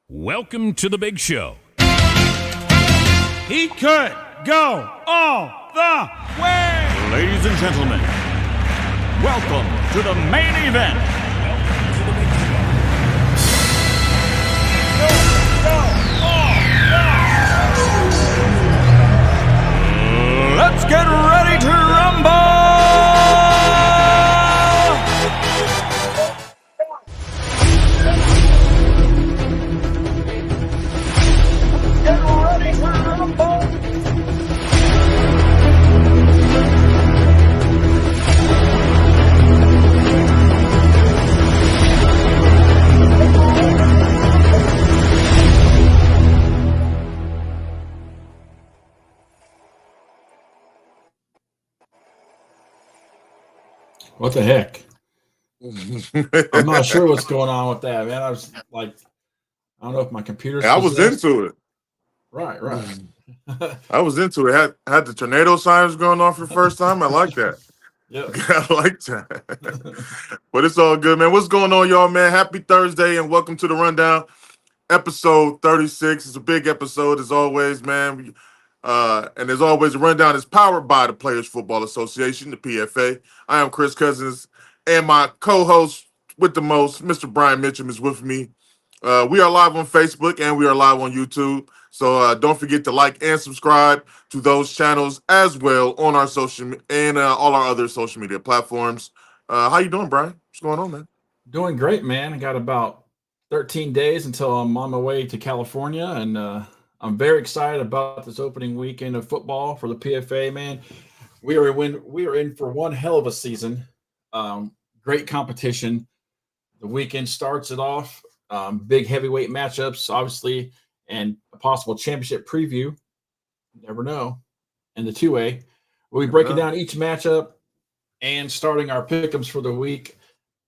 Welcome to the big show. He could go all the way. Ladies and gentlemen, welcome to the main event. Let's get ready to rumble! What the heck? I'm not sure what's going on with that, man. I was like, I don't know if my computer's I was into it. Right. I was into it. Had the tornado signs going on for the first time. I like that. Yeah. I like that. But it's all good, man. What's going on, y'all, man? Happy Thursday and welcome to the Rundown, episode 36. It's a big episode as always, man. And as always, the Rundown is powered by the Players Football Association, the PFA. I am Chris Cousins, and my co-host with the most, Mr. Brian Mitchum, is with me. We are live on Facebook and we are live on YouTube. So don't forget to like and subscribe to those channels as well on our social and all our other social media platforms. How you doing, Brian? What's going on, man? Doing great, man. I got about 13 days until I'm on my way to California, and I'm very excited about this opening weekend of football for the PFA, man. We are in for one hell of a season. Great competition. The weekend starts it off. Big heavyweight matchups, obviously, and a possible championship preview. You never know. And the 2A. We'll be breaking down each matchup and starting our pick'ems for the week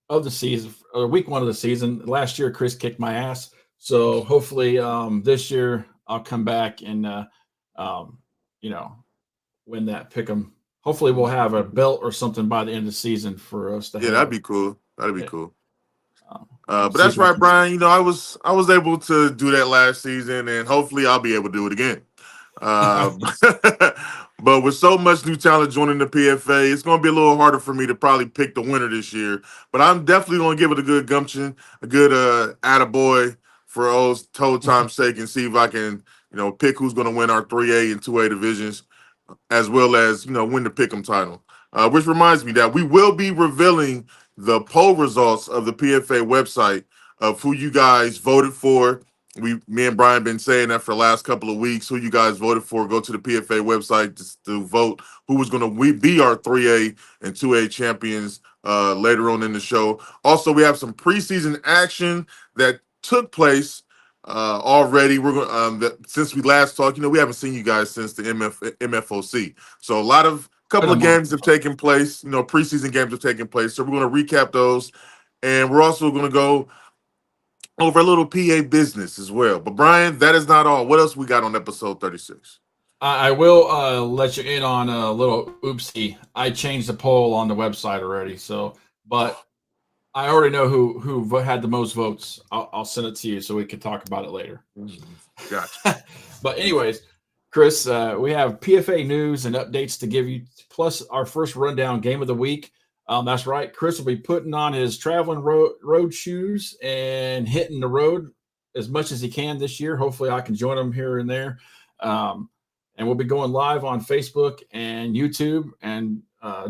of the season, or week one of the season. Last year, Chris kicked my ass. So hopefully this year I'll come back and, win that pick'em. Hopefully we'll have a belt or something by the end of the season for us to have. That'd be cool. That'd be cool. But that's right, Brian. I was able to do that last season, and hopefully I'll be able to do it again. But with so much new talent joining the PFA, it's going to be a little harder for me to probably pick the winner this year. But I'm definitely going to give it a good gumption, a good attaboy for old toe time's sake, and see if I can, pick who's going to win our 3A and 2A divisions, as well as, win the pick'em title. Which reminds me that we will be revealing the poll results of the PFA website of who you guys voted for. Me and Brian been saying that for the last couple of weeks. Who you guys voted for? Go to the PFA website to vote who was going to be our 3A and 2A champions later on in the show. Also, we have some preseason action that took place already. We're going since we last talked. We haven't seen you guys since the MFOC. So a couple of games have taken place. Preseason games have taken place. So we're going to recap those, and we're also going to go over a little PA business as well. But Brian, that is not all. What else we got on episode 36? I will let you in on a little oopsie. I changed the poll on the website already. But I already know who had the most votes. I'll send it to you so we can talk about it later. Gotcha. But anyways, Chris, we have PFA news and updates to give you, plus our first rundown game of the week. That's right. Chris will be putting on his traveling road shoes and hitting the road as much as he can this year. Hopefully I can join him here and there. And we'll be going live on Facebook and YouTube and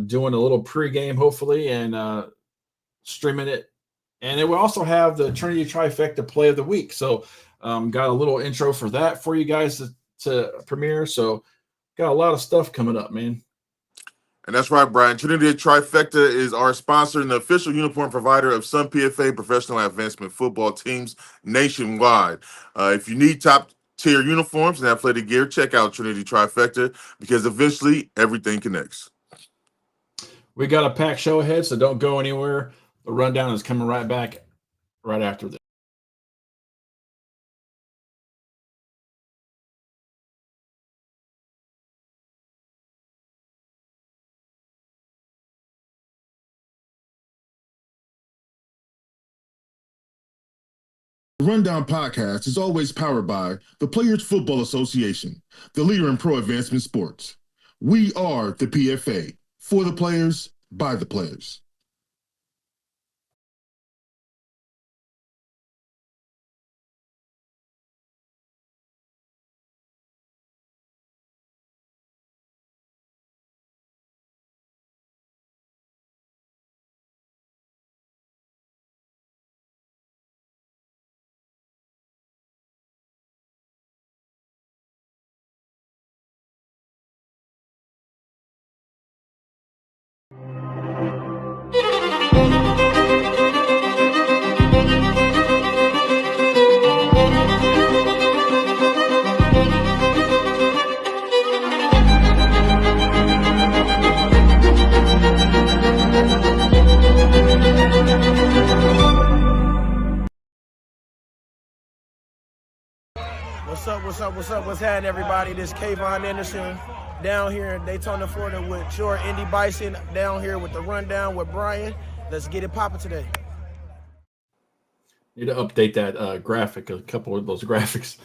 doing a little pregame, hopefully, and streaming it. And then we'll also have the Trinity Trifecta Play of the Week. So got a little intro for that for you guys to premiere. So got a lot of stuff coming up, man. And that's right, Brian. Trinity Trifecta is our sponsor and the official uniform provider of some PFA professional advancement football teams nationwide. If you need top-tier uniforms and athletic gear, check out Trinity Trifecta, because eventually everything connects. We got a packed show ahead, so don't go anywhere. The rundown is coming right back right after this. The Rundown podcast is always powered by the Players Football Association, the leader in pro advancement sports. We are the PFA, for the players, by the players. What's happening, everybody? This is Kayvon Anderson down here in Daytona, Florida with your Indy Bison, down here with the Rundown with Brian. Let's get it popping today. Need to update that graphic, a couple of those graphics.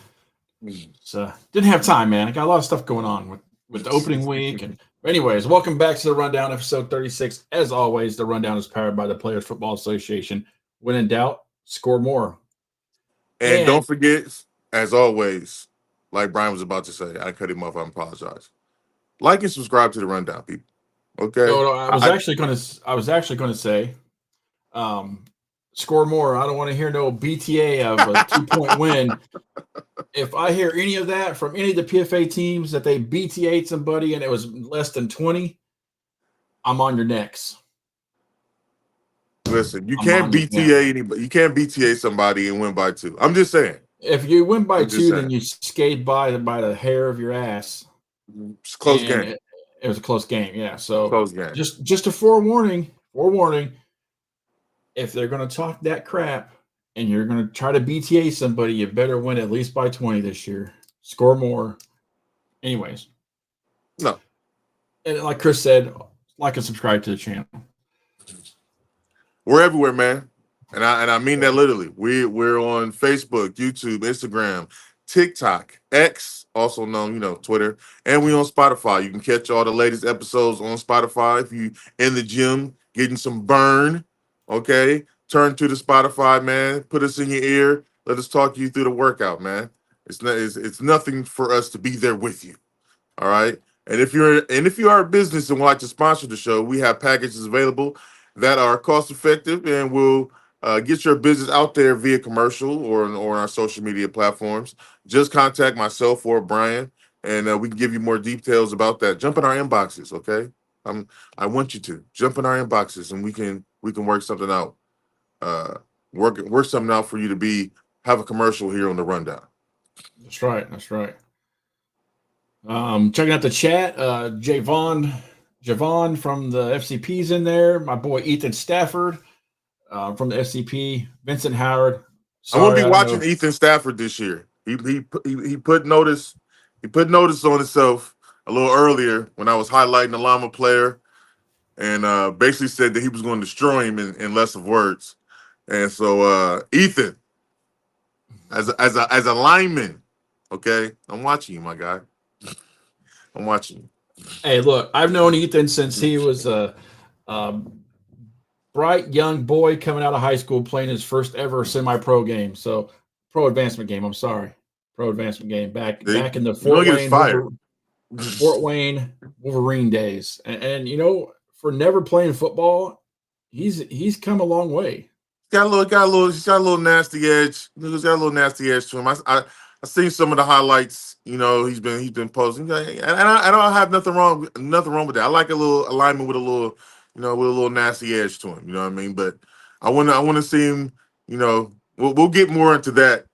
So didn't have time, man. I got a lot of stuff going on with the opening week. And anyways, welcome back to the Rundown, episode 36. As always, the Rundown is powered by the Players Football Association. When in doubt, score more. And don't forget, as always, like Brian was about to say, I cut him off. I apologize. Like and subscribe to the Rundown, people. Okay. No, I was actually going to say, score more. I don't want to hear no BTA of a 2-point win. If I hear any of that from any of the PFA teams that they BTA'd somebody and it was less than 20, I'm on your necks. Listen, you can't BTA anybody. You can't BTA somebody and win by 2. I'm just saying. If you win by 2, then you skate by the hair of your ass. It's a close game. It was a close game, yeah. So close game. Just a forewarning. If they're going to talk that crap and you're going to try to BTA somebody, you better win at least by 20 this year. Score more. Anyways. No. And like Chris said, like and subscribe to the channel. We're everywhere, man. And I mean that literally. We're on Facebook, YouTube, Instagram, TikTok, X, also known, Twitter, and we on Spotify. You can catch all the latest episodes on Spotify if you in the gym getting some burn. Okay, turn to the Spotify, man. Put us in your ear. Let us talk you through the workout, man. It's nothing for us to be there with you. All right. And if you are a business and would like to sponsor the show, we have packages available that are cost effective and will get your business out there via commercial or on our social media platforms. Just contact myself or Brian, and we can give you more details about that. Jump in our inboxes, okay? I want you to jump in our inboxes, and we can work something out. Work something out for you to have a commercial here on the Rundown. That's right. Checking out the chat. Javon from the FCP's in there. My boy Ethan Stafford from the FCP. Vincent Howard. I won't be watching Ethan Stafford this year. He put notice. He put notice on himself a little earlier when I was highlighting the Llama player, and basically said that he was going to destroy him in less of words. And so Ethan, as a lineman, okay, I'm watching you, my guy. I'm watching you. Hey, look, I've known Ethan since he was a bright young boy coming out of high school playing his first ever semi-pro game. So, pro advancement game. I'm sorry, pro advancement game back in the Fort Wayne Wolverine days. And for never playing football, he's come a long way. He's got a little nasty edge. He's got a little nasty edge to him. I seen some of the highlights. He's been posting, and I don't have nothing wrong with that. I like a little alignment with a little nasty edge to him. You know what I mean? But I want to see him. We'll get more into that.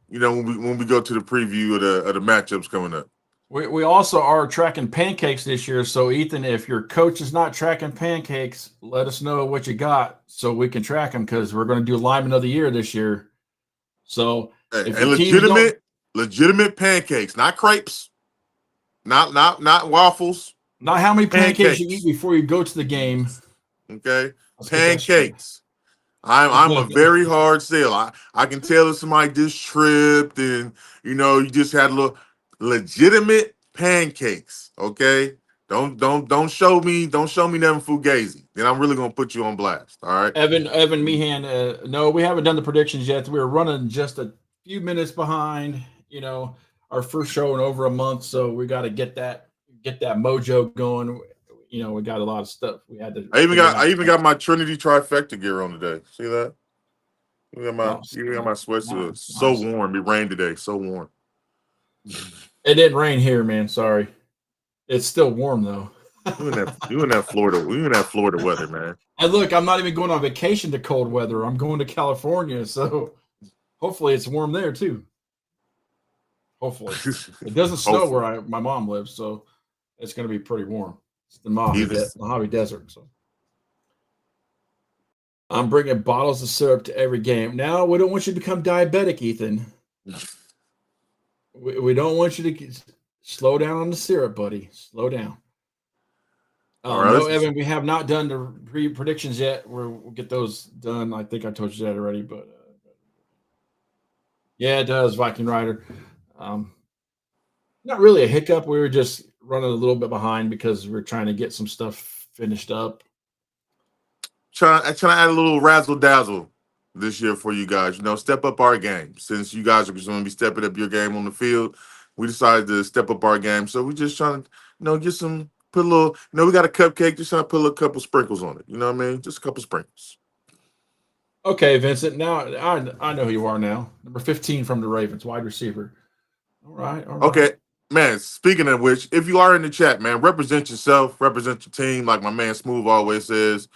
When we go to the preview of the matchups coming up. We also are tracking pancakes this year. So Ethan, if your coach is not tracking pancakes, let us know what you got so we can track them, because we're going to do Lineman of the Year this year. So and legitimate pancakes, not crepes, not waffles. Not how many pancakes you eat before you go to the game. Okay, pancakes. I'm a very hard sell. I can tell if somebody just tripped and you just had a little legitimate pancakes. Okay, don't show me nothing fugazi. Then I'm really gonna put you on blast. All right, Evan Meehan. No, we haven't done the predictions yet. We're running just a few minutes behind. Our first show in over a month, so we got to get that mojo going. We got a lot of stuff we had to. I even got my Trinity trifecta gear on today. See that? You got my sweatsuit. Nice. So warm. It rained today. So warm. It didn't rain here, man. Sorry. It's still warm though. You in that Florida weather, man. And look, I'm not even going on vacation to cold weather. I'm going to California, so hopefully it's warm there too. Hopefully. It doesn't snow where my mom lives, so it's going to be pretty warm. It's the Mojave Desert. So I'm bringing bottles of syrup to every game. Now, we don't want you to become diabetic, Ethan. We don't want you to slow down on the syrup, buddy. Slow down. No, Evan, we have not done the predictions yet. We'll get those done. I think I told you that already, but yeah, it does, Viking Rider. Not really a hiccup. We were just running a little bit behind because we're trying to get some stuff finished up. Trying to add a little razzle dazzle this year for you guys. Step up our game. Since you guys are going to be stepping up your game on the field, we decided to step up our game. So we just trying to, put a little, we got a cupcake, just trying to put a couple sprinkles on it. You know what I mean? Just a couple sprinkles. Okay, Vincent. Now I know who you are now. Number 15 from the Ravens, wide receiver. All right. Okay. Man, speaking of which, if you are in the chat, man, represent yourself, represent your team. Like my man Smooth always says,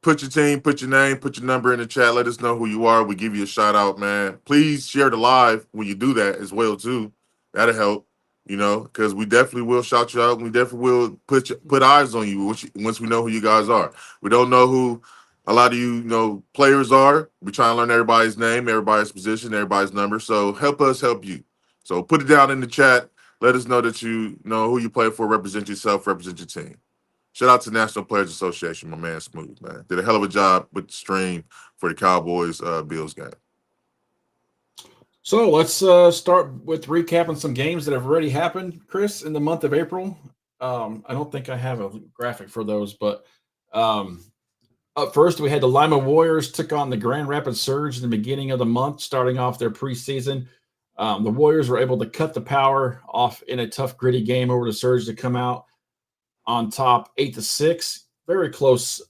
put your team, put your name, put your number in the chat. Let us know who you are. We give you a shout out, man. Please share the live when you do that as well, too. That'll help, because we definitely will shout you out. We definitely will put eyes on you once we know who you guys are. We don't know who a lot of you, players are. We try to learn everybody's name, everybody's position, everybody's number. So help us help you. So put it down in the chat. Let us know that you know who you play for, represent yourself, represent your team. Shout out to National Players Association, my man Smooth, man. Did a hell of a job with the stream for the Cowboys Bills game. So let's start with recapping some games that have already happened, Chris, in the month of April. I don't think I have a graphic for those, but up first we had the Lima Warriors took on the Grand Rapids Surge in the beginning of the month, starting off their preseason. The Warriors were able to cut the power off in a tough, gritty game over the Surge to come out on top 8-6. Very close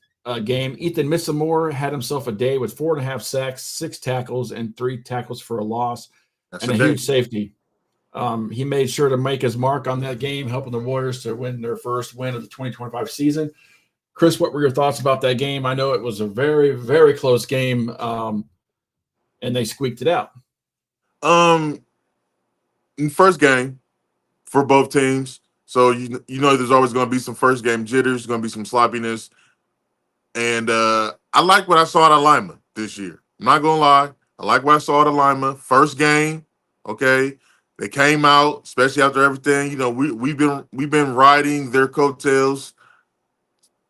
game. Ethan Missamore had himself a day with 4.5 sacks, 6 tackles, and 3 tackles for a loss. That's a huge safety. He made sure to make his mark on that game, helping the Warriors to win their first win of the 2025 season. Chris, what were your thoughts about that game? I know it was a very, very close game, and they squeaked it out. First game for both teams. So, there's always going to be some first game jitters, going to be some sloppiness. And I like what I saw out of Lima this year. I'm not going to lie. I like what I saw out of Lima. First game, okay. They came out, especially after everything. We've been riding their coattails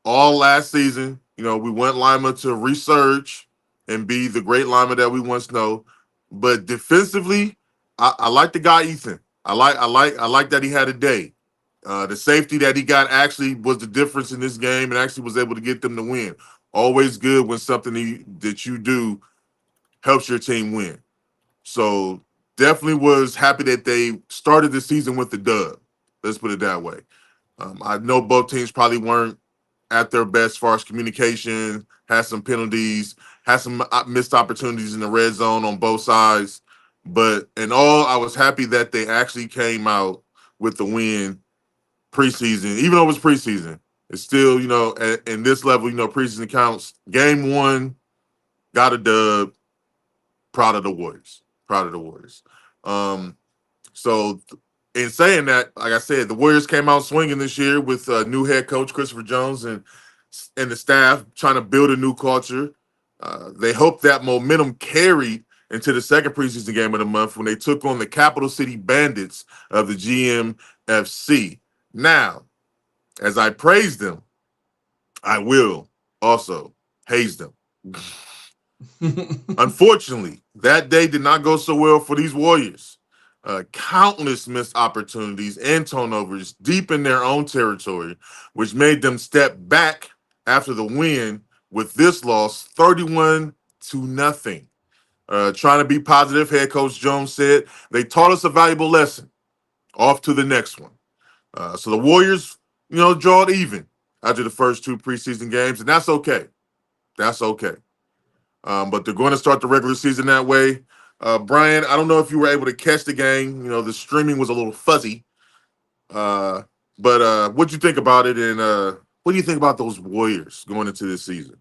all last season. We want Lima to resurge and be the great Lima that we once know. But defensively, I like the guy Ethan. I like that he had a day. The safety that he got actually was the difference in this game and actually was able to get them to win. Always good when something that you do helps your team win. So definitely was happy that they started the season with the dub. Let's put it that way. I know both teams probably weren't at their best as far as communication, had some penalties, had some missed opportunities in the red zone on both sides. But in all, I was happy that they actually came out with the win preseason. Even though it was preseason, it's still, in this level, preseason counts. Game 1, got a dub. Proud of the Warriors. So in saying that, like I said, the Warriors came out swinging this year with new head coach Christopher Jones and the staff trying to build a new culture. They hope that momentum carried into the second preseason game of the month when they took on the Capital City Bandits of the GMFC. Now, as I praise them, I will also haze them. Unfortunately, that day did not go so well for these Warriors. Countless missed opportunities and turnovers deep in their own territory, which made them step back after the win with this loss, 31-0. Trying to be positive, head coach Jones said, they taught us a valuable lesson. Off to the next one. So the Warriors, draw it even after the first 2 preseason games, and that's okay. But they're going to start the regular season that way. Brian, I don't know if you were able to catch the game. The streaming was a little fuzzy. But what'd you think about it, and what do you think about those Warriors going into this season?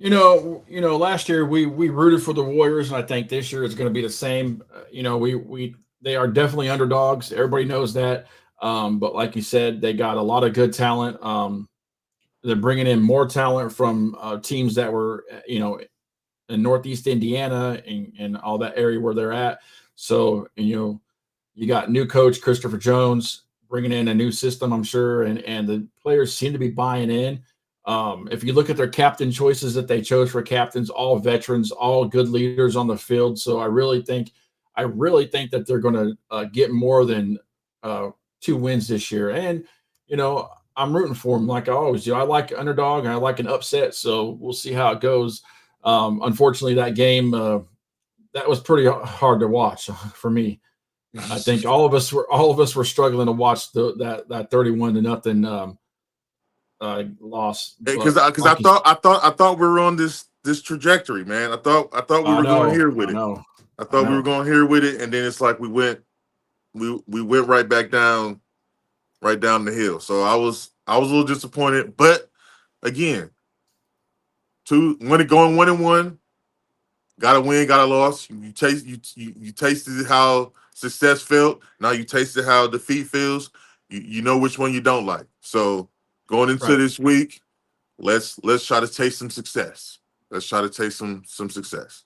Last year we rooted for the Warriors, and I think this year it's going to be the same. They are definitely underdogs. Everybody knows that. But like you said, they got a lot of good talent. They're bringing in more talent from teams that were, in Northeast Indiana and all that area where they're at. So, you got new coach Christopher Jones bringing in a new system, I'm sure, and the players seem to be buying in. If you look at their captain choices that they chose for captains, all veterans, all good leaders on the field. So I really think I really think that they're going to get more than 2 wins this year. And, I'm rooting for them like I always do. I like underdog and I like an upset. So we'll see how it goes. Unfortunately, that game, that was pretty hard to watch for me. I think all of us were struggling to watch that 31-0 loss. Because I thought we were on this trajectory, man. I thought we were going here with it. I thought we were going here with it, and then it's like we went right back down, right down the hill. So I was a little disappointed, but again, going 1-1, got a win, got a loss. You tasted how success felt. Now you tasted how defeat feels. You know which one you don't like. So going into this week, let's try to taste some success. Let's try to taste some success.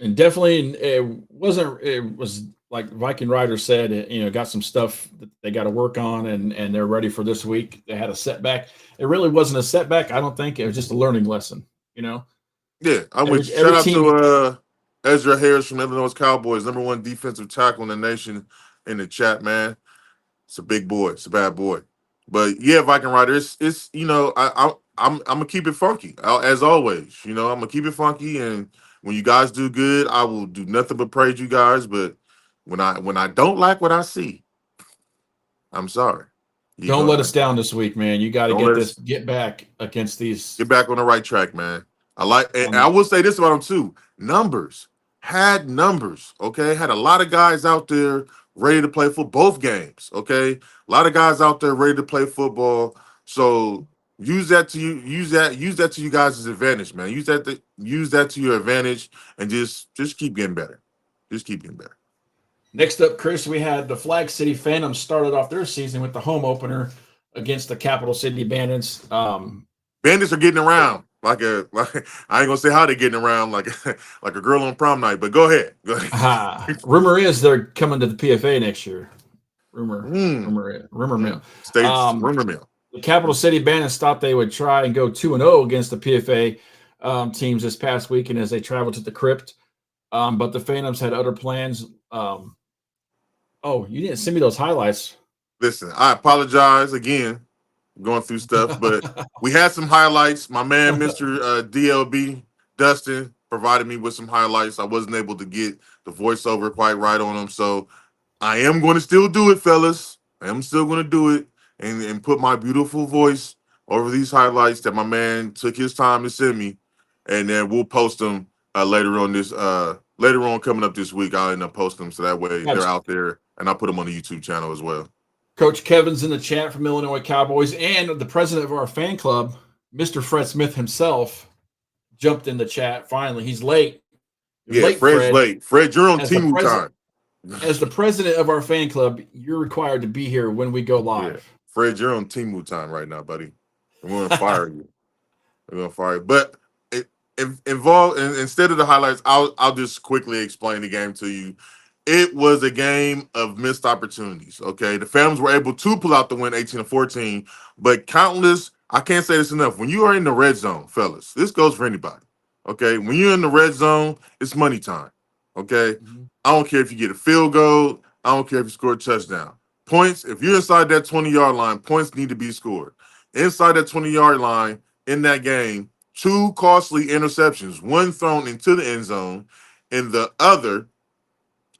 And definitely, it was like Viking Rider said, got some stuff that they got to work on, and they're ready for this week. They had a setback. It really wasn't a setback. I don't think it was just a learning lesson, Yeah, I would shout out to Ezra Harris from Illinois Cowboys, #1 defensive tackle in the nation, in the chat, man. It's a big boy. It's a bad boy. But yeah, Viking Rider, it's I'm gonna keep it funky as always. I'm gonna keep it funky, and when you guys do good, I will do nothing but praise you guys. But when I don't like what I see, I'm sorry. Don't let us down this week, man. You got to get back against these. Get back on the right track, man. And I will say this about them too. Numbers. Okay? Had a lot of guys out there ready to play for both games. Okay? A lot of guys out there ready to play football. So use that to you guys' advantage, man. Use that to your advantage, and just keep getting better. Just keep getting better. Like up, Chris, we had the Flag City Phantoms started off their season with the home opener against the Capital City Bandits. Bandits are getting around like I ain't gonna say how they're getting around like a girl on prom night, but go ahead. Rumor is they're coming to the PFA next year. Rumor mill. Rumor mill. The Capital City Bandits thought they would try and go 2-0 against the PFA teams this past weekend as they traveled to the Crypt. But the Phantoms had other plans. You didn't send me those highlights. Listen, I apologize again, going through stuff, but we had some highlights. My man, Mr. DLB Dustin, provided me with some highlights. I wasn't able to get the voiceover quite right on them, so I am going to still do it, fellas. I am still going to do it and put my beautiful voice over these highlights that my man took his time to send me, and then we'll post them later on coming up this week. I'll end up posting them so that way they're out there, and I'll put them on the YouTube channel as well. Coach Kevin's in the chat from Illinois Cowboys, and the president of our fan club, Mr. Fred Smith himself, jumped in the chat. Finally, he's late. Fred's late. Fred, you're on Timu time. As the president of our fan club, you're required to be here when we go live. Yeah. Fred, you're on Timu time right now, buddy. We're going to fire you. We're going to fire you. But instead of the highlights, I'll just quickly explain the game to you. It was a game of missed opportunities. Okay, the Phantoms were able to pull out the win, 18-14, but countless. I can't say this enough. When you are in the red zone, fellas, this goes for anybody. Okay, when you're in the red zone, it's money time. Okay, I don't care if you get a field goal. I don't care if you score a touchdown. Points. If you're inside that 20-yard line, points need to be scored. Inside that 20-yard line in that game, 2 costly interceptions, one thrown into the end zone, and the other,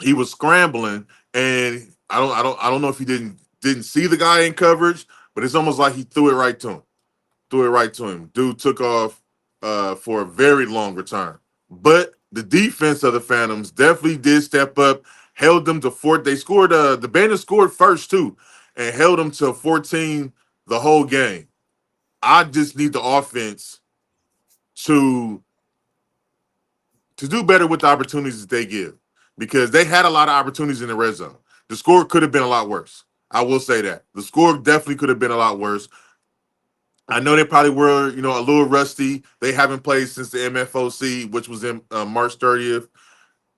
he was scrambling, and I don't know if he didn't see the guy in coverage, but it's almost like he threw it right to him. Dude took off for a very long return. But the defense of the Phantoms definitely did step up, held them to 4. They scored. The Bandits scored first too, and held them to 14 the whole game. I just need the offense to do better with the opportunities that they give, because they had a lot of opportunities in the red zone. The score could have been a lot worse. I will say that. The score definitely could have been a lot worse. I know they probably were, a little rusty. They haven't played since the MFOC, which was in March 30th,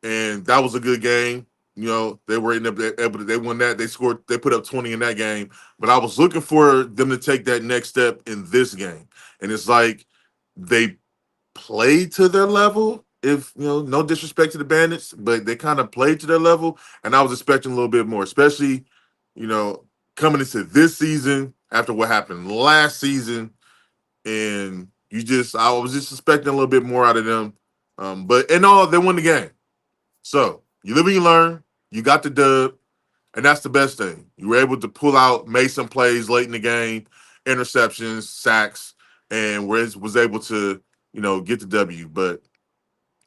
and that was a good game. They were able to, they won that. They put up 20 in that game. But I was looking for them to take that next step in this game. And it's like they played to their level, if no disrespect to the Bandits, but they kind of played to their level, and I was expecting a little bit more, especially coming into this season after what happened last season, and I was just expecting a little bit more out of them. But in all, they won the game. So you live and you learn. You got the dub, and that's the best thing. You were able to pull out, make some plays late in the game, interceptions, sacks, and was able to get the W. But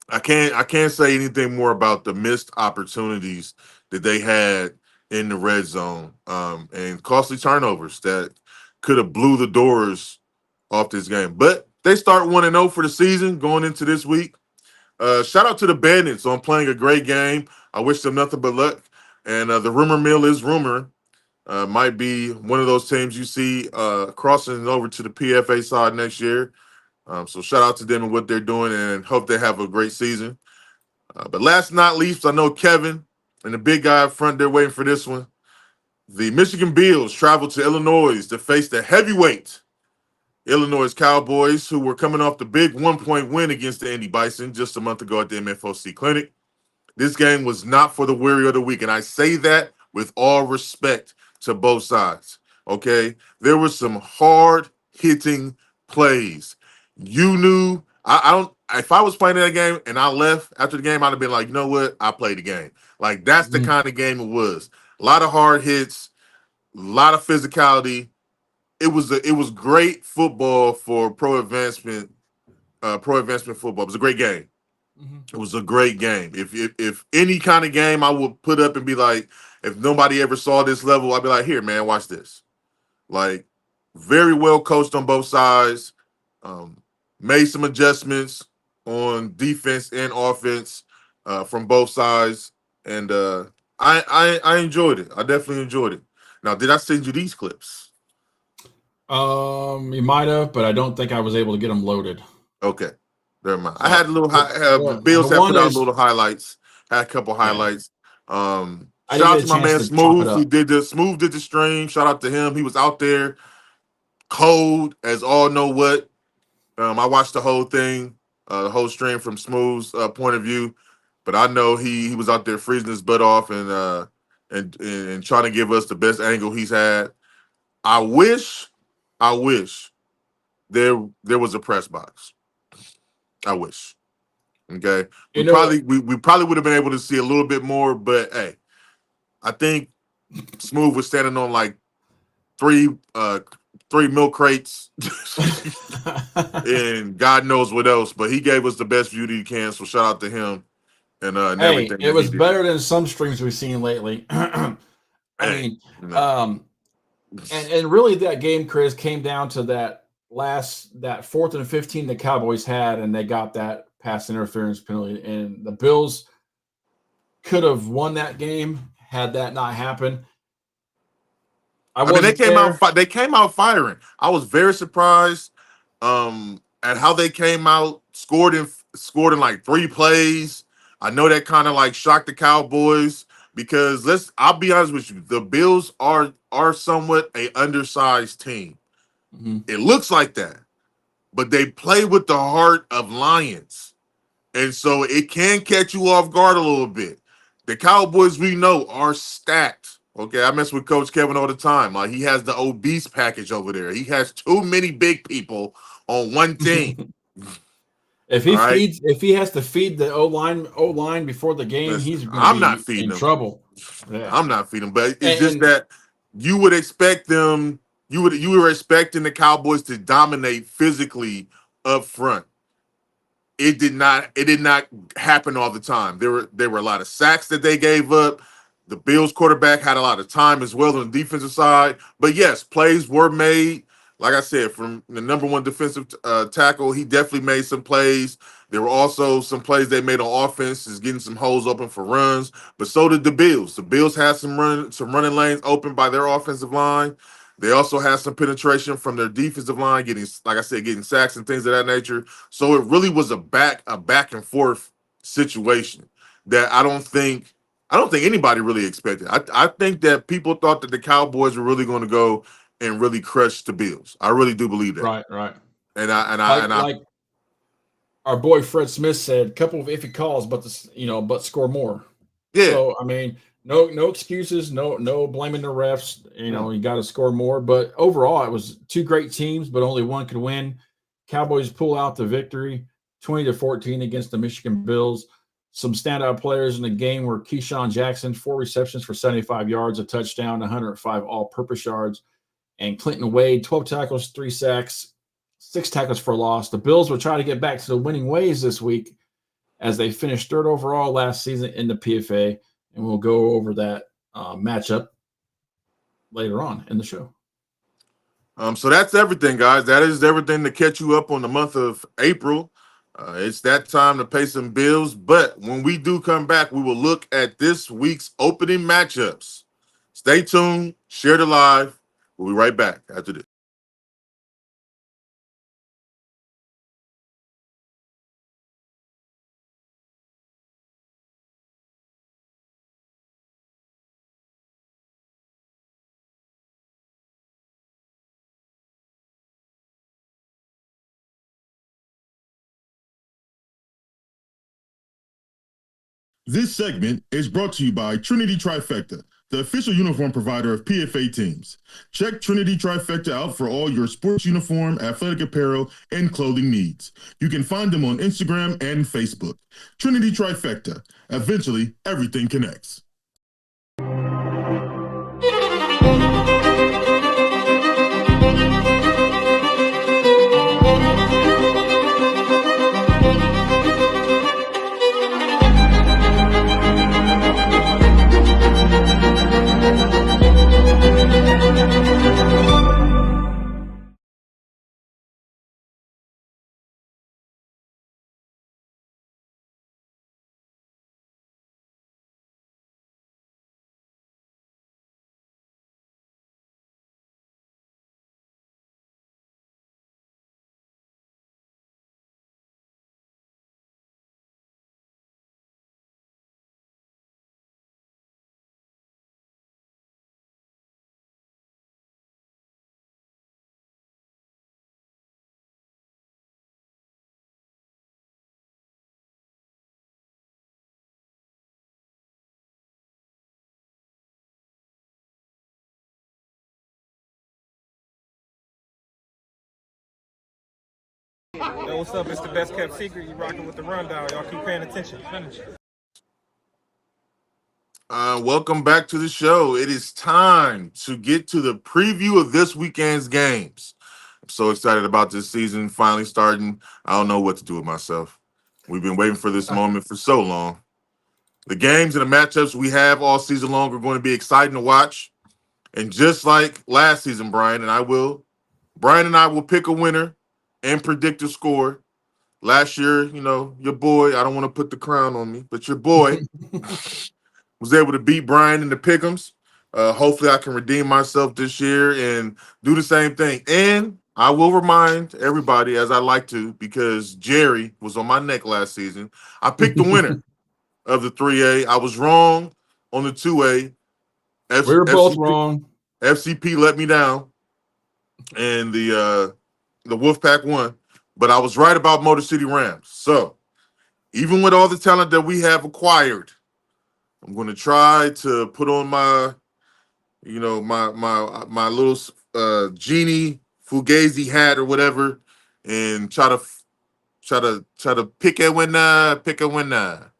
I can't say anything more about the missed opportunities that they had in the red zone, and costly turnovers that could have blew the doors off this game. But they start 1-0 for the season going into this week. Shout out to the Bandits on playing a great game. I wish them nothing but luck. And the rumor mill is rumor. Might be one of those teams you see crossing over to the PFA side next year. So shout out to them and what they're doing, and hope they have a great season. But last but not least, I know Kevin and the big guy up front, they're waiting for this one. The Michigan Bills traveled to Illinois to face the heavyweight Illinois Cowboys, who were coming off the big 1-point win against the Indy Bison just a month ago at the MFOC Clinic. This game was not for the weary of the week, and I say that with all respect to both sides, okay? There were some hard-hitting plays. You knew I don't. If I was playing that game and I left after the game, I'd have been like, you know what? I played the game. Like, that's the kind of game it was. A lot of hard hits, a lot of physicality. It was great football for pro advancement football. It was a great game. It was a great game. If any kind of game I would put up and be like, if nobody ever saw this level, I'd be like, here, man, watch this. Like, very well coached on both sides. Made some adjustments on defense and offense from both sides, and I enjoyed it. I definitely enjoyed it. Now, did I send you these clips? You might have, but I don't think I was able to get them loaded. Okay, never mind. I had a little Bills had put out little highlights. Had a couple highlights. Shout out to my man Smooth who did the stream. Shout out to him. He was out there cold as all know what. I watched the whole thing, the whole stream from Smooth's point of view, but I know he was out there freezing his butt off and trying to give us the best angle he's had. I wish there was a press box. I wish. Okay, we probably would have been able to see a little bit more, but hey, I think Smooth was standing on like three milk crates and God knows what else, but he gave us the best view that he can, so shout out to him and everything. It was better than some streams we've seen lately. And really that game, Chris, came down to that 4th and 15 the Cowboys had, and they got that pass interference penalty, and the Bills could have won that game had that not happened. I mean, they came out firing. I was very surprised at how they came out, scored in like 3 plays. I know that kind of like shocked the Cowboys because I'll be honest with you, the Bills are somewhat a undersized team. It looks like that, but they play with the heart of lions, and so it can catch you off guard a little bit. The Cowboys we know are stacked. Okay, I mess with Coach Kevin all the time. Like, he has the obese package over there. He has too many big people on one team. If he has to feed the O line before the game, he's going to be in trouble. Yeah. I'm not feeding them, but it's just that you would expect them. You were expecting the Cowboys to dominate physically up front. It did not happen all the time. There were a lot of sacks that they gave up. The Bills quarterback had a lot of time as well on the defensive side. But yes, plays were made. Like I said, from the number one defensive tackle, he definitely made some plays. There were also some plays they made on offense, is getting some holes open for runs. But so did the Bills. The Bills had some running lanes open by their offensive line. They also had some penetration from their defensive line, getting sacks and things of that nature. So it really was a back and forth situation that I don't think anybody really expected. I think that people thought that the Cowboys were really going to go and really crush the Bills. I really do believe that. Right. And our boy Fred Smith said, couple of iffy calls, but but score more. Yeah. So I mean, no excuses, no blaming the refs. You got to score more. But overall, it was two great teams, but only one could win. Cowboys pull out the victory, 20-14 against the Michigan Bills. Some standout players in the game were Keyshawn Jackson, 4 receptions for 75 yards, a touchdown, 105 all-purpose yards, and Clinton Wade, 12 tackles, 3 sacks, 6 tackles for loss. The Bills will try to get back to the winning ways this week as they finished 3rd overall last season in the PFA, and we'll go over that matchup later on in the show. So that's everything, guys. That is everything to catch you up on the month of April. It's that time to pay some bills. But when we do come back, we will look at this week's opening matchups. Stay tuned. Share the live. We'll be right back after this. This segment is brought to you by Trinity Trifecta, the official uniform provider of PFA teams. Check Trinity Trifecta out for all your sports uniform, athletic apparel, and clothing needs. You can find them on Instagram and Facebook. Trinity Trifecta. Eventually, everything connects. Yo, what's up? It's the best kept secret. You rocking with the rundown. Y'all keep paying attention. Welcome back to the show. It is time to get to the preview of this weekend's games. I'm so excited about this season finally starting. I don't know what to do with myself. We've been waiting for this moment for so long. The games and the matchups we have all season long are going to be exciting to watch. And just like last season, Brian and I will pick a winner and predict a score. Last year, your boy, I don't want to put the crown on me, but your boy was able to beat Brian in the pick'ems. Hopefully I can redeem myself this year and do the same thing. And I will remind everybody, as I like to, because Jerry was on my neck last season, I picked the winner of the 3A. I was wrong on the 2A. We were both wrong. FCP let me down, and the Wolfpack won. But I was right about Motor City Rams. So even with all the talent that we have acquired, I'm going to try to put on my, my little Genie Fugazi hat or whatever, and try to pick a winner.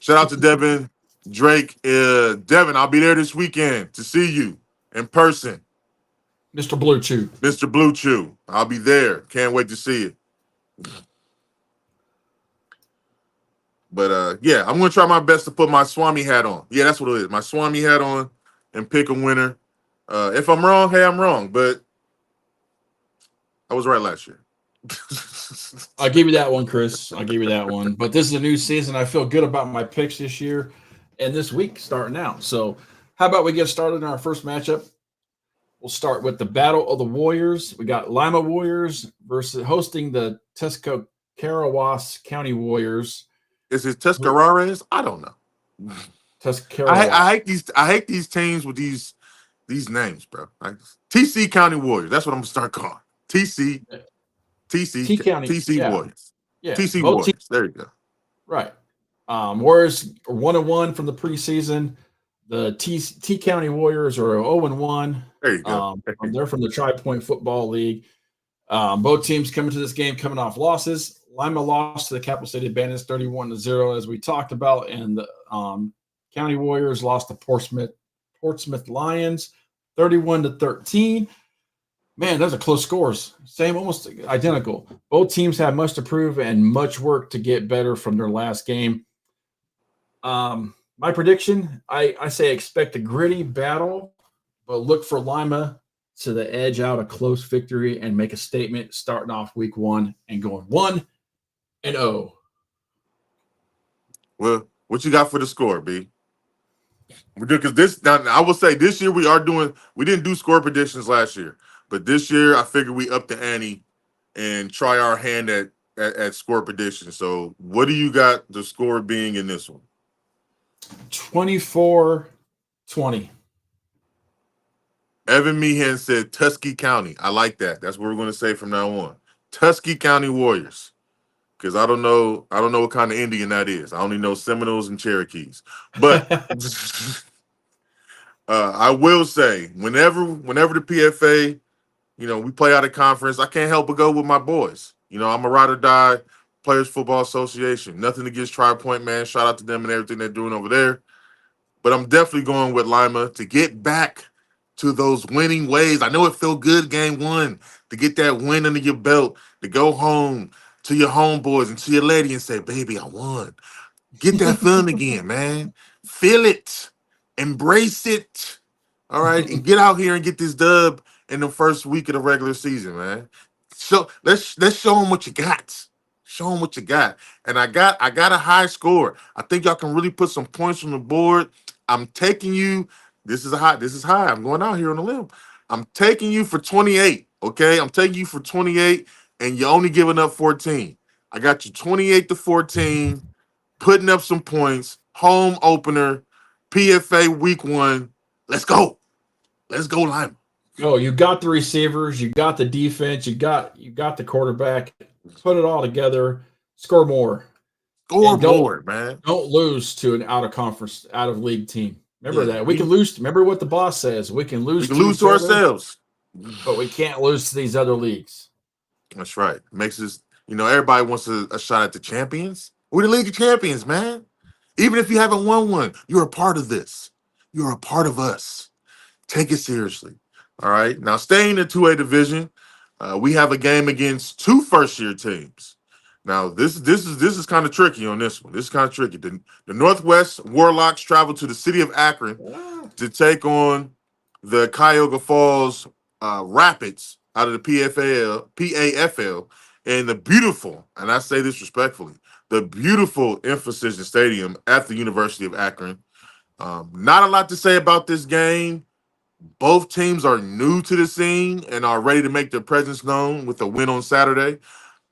Shout out to Devin Drake. Devin, I'll be there this weekend to see you in person. Mr. Blue Chew. Mr. Blue Chew. I'll be there. Can't wait to see you. But yeah, I'm gonna try my best to put my Swami hat on. Yeah, that's what it is. My Swami hat on and pick a winner. If I'm wrong, hey, I'm wrong. But I was right last year. I'll give you that one, Chris. I'll give you that one. But this is a new season. I feel good about my picks this year and this week starting out. So how about we get started in our first matchup? We'll start with the Battle of the Warriors. We got Lima Warriors versus hosting the Tuscarawas County Warriors. Is it Tuscarawas? I don't know. Tuscarawas. I hate these teams with these names, bro. TC County Warriors. That's what I'm gonna start calling. TC County, Warriors. Yeah, TC both teams. Warriors. There you go. Right. Warriors are 1-1 from the preseason. The T County Warriors are 0-1. There you go. They're from the Tri-Point Football League. Both teams coming to this game coming off losses. Lima lost to the Capital City Bandits 31-0, as we talked about, and the County Warriors lost to Portsmouth Lions 31-13. Man, those are close scores. Same, almost identical. Both teams have much to prove and much work to get better from their last game. My prediction, I say expect a gritty battle, but look for Lima to the edge out a close victory and make a statement starting off week 1 and going 1-0. Well, what you got for the score, B? Because I will say this year we didn't do score predictions last year, but this year I figured we up the ante and try our hand at score predictions. So what do you got the score being in this one? 24-20. Evan Meehan said Tuskegee County. I like that. That's what we're going to say from now on. Tuskegee County Warriors. Because I don't know what kind of Indian that is. I only know Seminoles and Cherokees. But I will say, whenever the PFA, we play out of conference, I can't help but go with my boys. I'm a ride or die Players Football Association. Nothing against Tri-Point, man. Shout out to them and everything they're doing over there. But I'm definitely going with Lima to get back to those winning ways. I know it felt good game 1 to get that win under your belt, to go home to your homeboys and to your lady and say, baby, I won. Get that feeling again, man. Feel it. Embrace it. All right. And get out here and get this dub in the first week of the regular season, man. So let's show them what you got. Show them what you got. And I got a high score. I think y'all can really put some points on the board. I'm taking you. This is high. I'm going out here on a limb. I'm taking you for 28. Okay. I'm taking you for 28, and you're only giving up 14. I got you 28-14, putting up some points. Home opener, PFA week 1. Let's go. Let's go, Lima. Oh, you got the receivers, you got the defense, you got the quarterback. Put it all together. Score more. Score more, man. Don't lose to an out of league team. Remember that. We can lose. Remember what the boss says. We can lose to ourselves, but we can't lose to these other leagues. That's right. Makes us, everybody wants a shot at the champions. We're the League of Champions, man. Even if you haven't won one, you're a part of this. You're a part of us. Take it seriously. All right. Now, staying in the 2A division, we have a game against 2 first-year teams. Now, this is kind of tricky on this one. This is kind of tricky. The Northwest Warlocks travel to the city of Akron to take on the Cuyahoga Falls Rapids out of the PAFL, and the beautiful, and I say this respectfully, the beautiful Infocision Stadium at the University of Akron. Not a lot to say about this game. Both teams are new to the scene and are ready to make their presence known with a win on Saturday.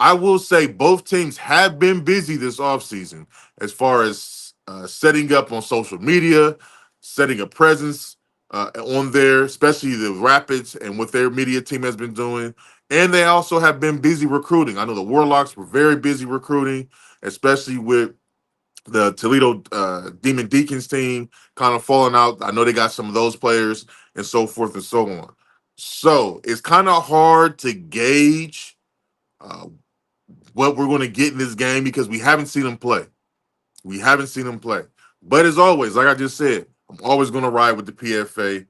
I will say both teams have been busy this offseason as far as setting up on social media, setting a presence on there, especially the Rapids and what their media team has been doing. And they also have been busy recruiting. I know the Warlocks were very busy recruiting, especially with the Toledo Demon Deacons team kind of falling out. I know they got some of those players and so forth and so on. So it's kind of hard to gauge what we're going to get in this game because we haven't seen them play. But as always, like I just said, I'm always going to ride with the PFA.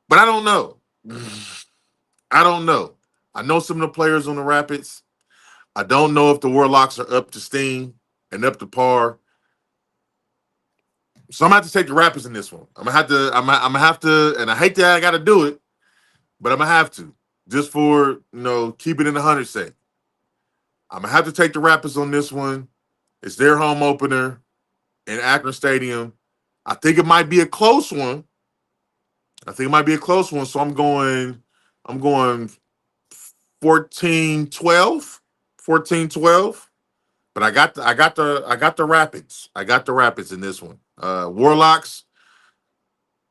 But I don't know. I know some of the players on the Rapids. I don't know if the Warlocks are up to steam and up to par. So I'm gonna have to take the Rapids in this one. I'm gonna have to, and I hate that I gotta do it, but I'm gonna have to, just for keep it in the 100 sake. I'm gonna have to take the Rapids on this one. It's their home opener in Akron Stadium. I think it might be a close one. So I'm going 14-12. 14-12. But I got the Rapids. I got the Rapids in this one. Warlocks,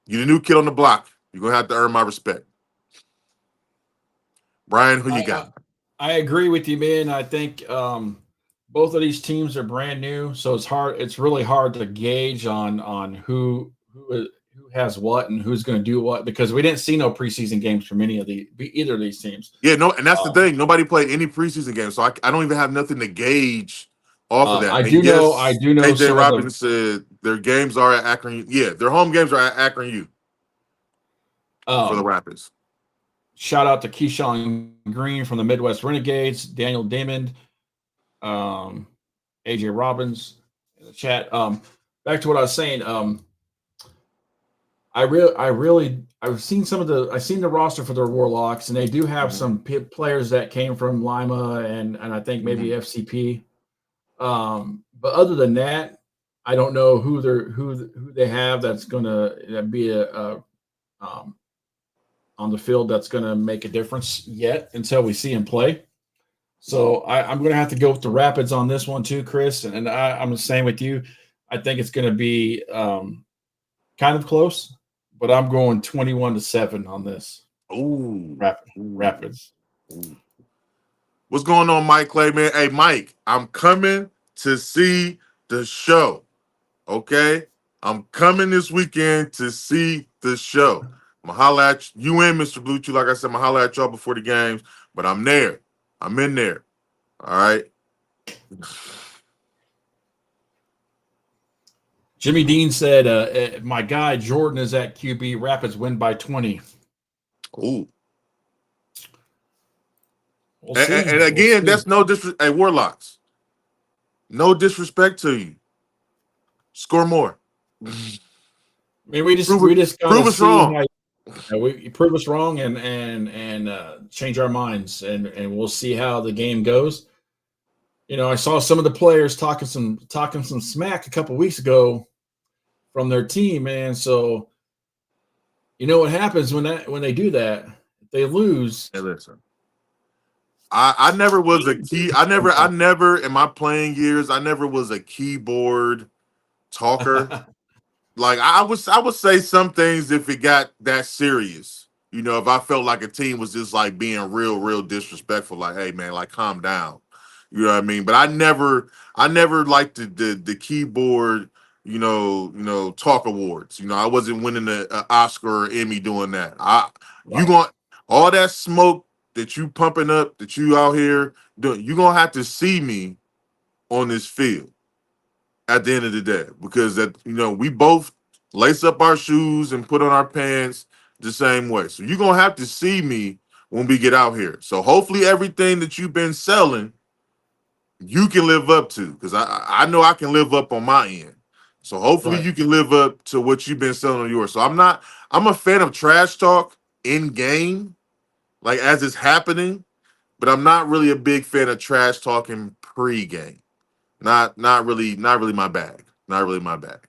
you're the new kid on the block. You're gonna have to earn my respect. Brian, who you got? I agree with you, man. I think both of these teams are brand new, so it's hard. It's really hard to gauge on who has what and who's going to do what because we didn't see no preseason games from either of these teams. Yeah, no, and that's the thing. Nobody played any preseason games, so I don't even have nothing to gauge off of that. I do know. AJ Robbins said their games are at Akron. Yeah, their home games are at Akron U for the Rapids. Shout out to Keyshawn Green from the Midwest Renegades, Daniel Damon, AJ Robbins in the chat. Back to what I was saying. I've seen the roster for the Warlocks, and they do have some players that came from Lima and I think maybe FCP. But other than that, I don't know who they have that's going to be on the field that's going to make a difference yet until we see him play. So I'm going to have to go with the Rapids on this one too, Chris. And I'm the same with you. I think it's going to be kind of close, but I'm going 21-7 on this. Ooh, Rapids. Ooh. What's going on, Mike Clay, man? Hey, Mike, I'm coming to see the show. Okay? I'm coming this weekend to see the show. I'm going to holler at you and Mr. Blue Chew. Like I said, I'm going to holler at y'all before the games, but I'm there. I'm in there. All right? Jimmy Dean said, my guy Jordan is at QB. Rapids win by 20. Ooh. And again, that's no disrespect. Hey, Warlocks, no disrespect to you. Score more. I mean, we just prove us wrong. We prove us wrong and change our minds, and we'll see how the game goes. You know, I saw some of the players talking some smack a couple weeks ago from their team, man. So, you know what happens when they do that? They lose. Hey, listen. I never was a key. I never in my playing years. I never was a keyboard talker. Like I would say some things if it got that serious. You know, if I felt like a team was just like being real disrespectful. Like, hey man, like calm down. You know what I mean? But I never liked the keyboard. You know, talk awards. You know, I wasn't winning an Oscar or Emmy doing that. You want all that smoke that you pumping up, that you out here doing, you're going to have to see me on this field at the end of the day because we both lace up our shoes and put on our pants the same way. So you're going to have to see me when we get out here. So hopefully everything that you've been selling, you can live up to because I know I can live up on my end. So hopefully you can live up to what you've been selling on yours. So I'm a fan of trash talk in game, like as it's happening, but I'm not really a big fan of trash talking pre-game. Not really my bag. Not really my bag.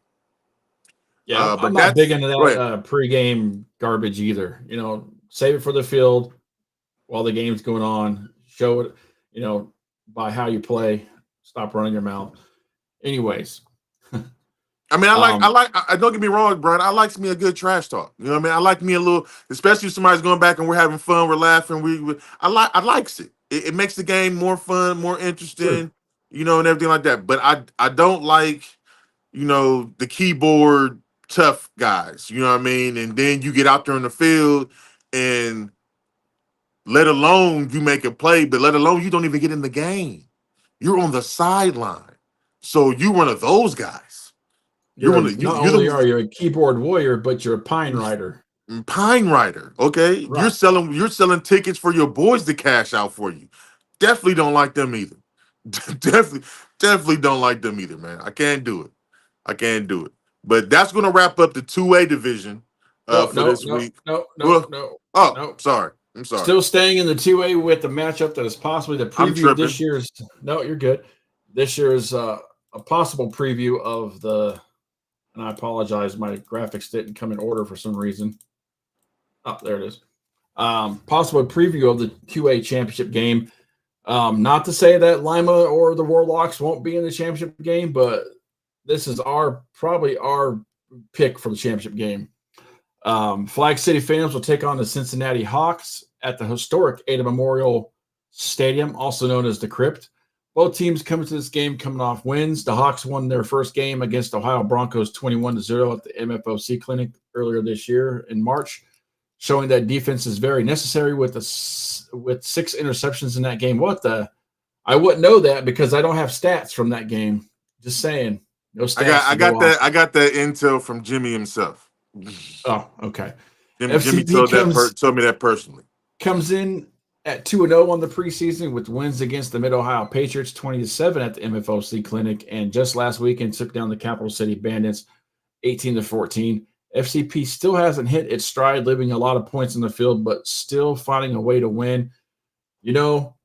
Yeah, but I'm not big into that pre-game garbage either. You know, save it for the field while the game's going on. Show it, by how you play. Stop running your mouth. Anyways. I mean, I don't get me wrong, Brian. I like me a good trash talk. You know what I mean? I like me a little, especially if somebody's going back and we're having fun, we're laughing. I likes it. It makes the game more fun, more interesting, and everything like that. But I don't like, the keyboard tough guys. You know what I mean? And then you get out there in the field and let alone you make a play, but let alone you don't even get in the game. You're on the sideline. So you're one of those guys. You're a keyboard warrior, but you're a pine rider. Pine rider, okay? Right. You're selling tickets for your boys to cash out for you. Definitely don't like them either. definitely don't like them either, man. I can't do it. But that's going to wrap up the 2A division for this week. No. Sorry. I'm sorry. Still staying in the 2A with the matchup that is possibly the preview of this year's. No, you're good. This year's a possible preview of the. And I apologize, my graphics didn't come in order for some reason. Oh, there it is. Possible preview of the 2A championship game. Not to say that Lima or the Warlocks won't be in the championship game, but this is probably our pick for the championship game. Flag City Phantoms will take on the Cincinnati Hawks at the historic Ada Memorial Stadium, also known as the Crypt. Both teams coming to this game coming off wins. The Hawks won their first game against Ohio Broncos 21-0 at the MFOC clinic earlier this year in March, showing that defense is very necessary with 6 interceptions in that game. I wouldn't know that because I don't have stats from that game. Just saying. No stats. I got that intel from Jimmy himself. Oh, okay. Jimmy told me that personally. Comes in at 2-0 on the preseason with wins against the Mid-Ohio Patriots 20-7 at the MFOC clinic, and just last weekend took down the Capital City Bandits 18-14. FCP still hasn't hit its stride, leaving a lot of points in the field, but still finding a way to win. You know,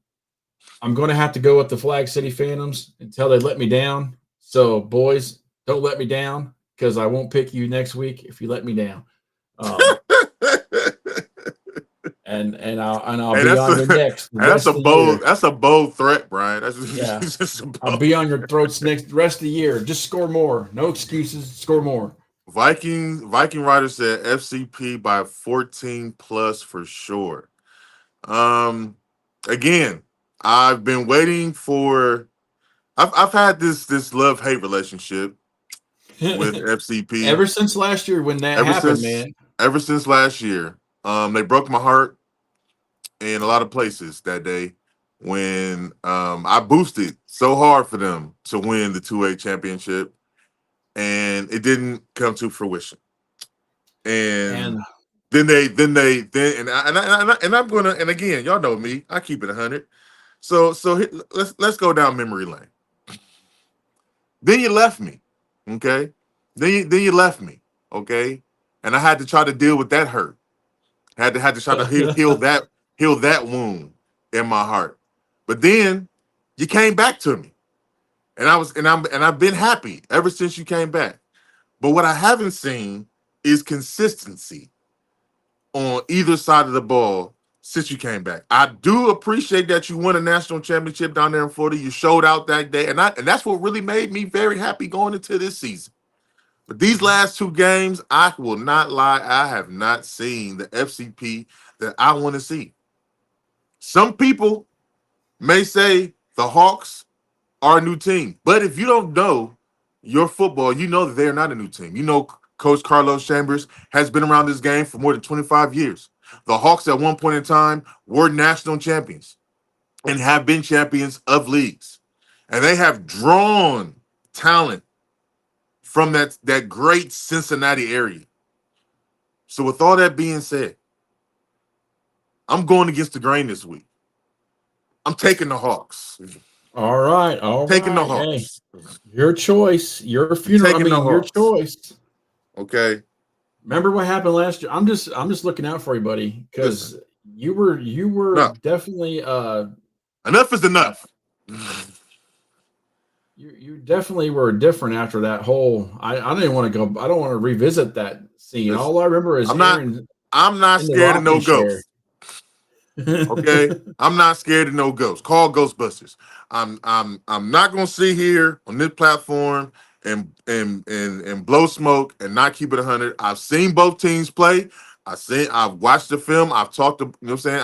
I'm going to have to go with the Flag City Phantoms until they let me down. So, boys, don't let me down because I won't pick you next week if you let me down. And I'll be on your necks. That's a bold threat, Brian. I'll be on your throats the rest of the year. Just score more. No excuses. Score more. Viking Rider said FCP by 14 plus for sure. Again, I've been waiting for. I've had this love-hate relationship with FCP ever since last year when that happened, man. Ever since last year, they broke my heart in a lot of places that day when I boosted so hard for them to win the 2A championship, and it didn't come to fruition. And then I'm gonna, and again, y'all know me, I keep it 100. So let's go down memory lane. Then you left me, okay? Then you left me, okay? And I had to try to deal with that hurt. Had to try to heal that wound in my heart. But then you came back to me, and I've been happy ever since you came back. But what I haven't seen is consistency on either side of the ball since you came back. I do appreciate that you won a national championship down there in Florida. You showed out that day, and that's what really made me very happy going into this season. But these last 2 games, I will not lie, I have not seen the FCP that I want to see. Some people may say the Hawks are a new team, but if you don't know your football, you know that they're not a new team. You know Coach Carlos Chambers has been around this game for more than 25 years. The Hawks at one point in time were national champions and have been champions of leagues. And they have drawn talent from that great Cincinnati area. So with all that being said, I'm going against the grain this week. I'm taking the Hawks. All right. Taking the Hawks. Hey, your choice. Your funeral. Your choice. Okay. Remember what happened last year? I'm just looking out for you, buddy, because you were definitely enough is enough. You definitely were different after that whole. I don't want to go. I don't want to revisit that scene. All I remember is I'm not scared of no ghosts. Okay, I'm not scared of no ghosts. Call Ghostbusters. I'm not gonna sit here on this platform and blow smoke and not keep it 100. I've seen both teams play. I've watched the film. I've talked to, you know what I'm saying?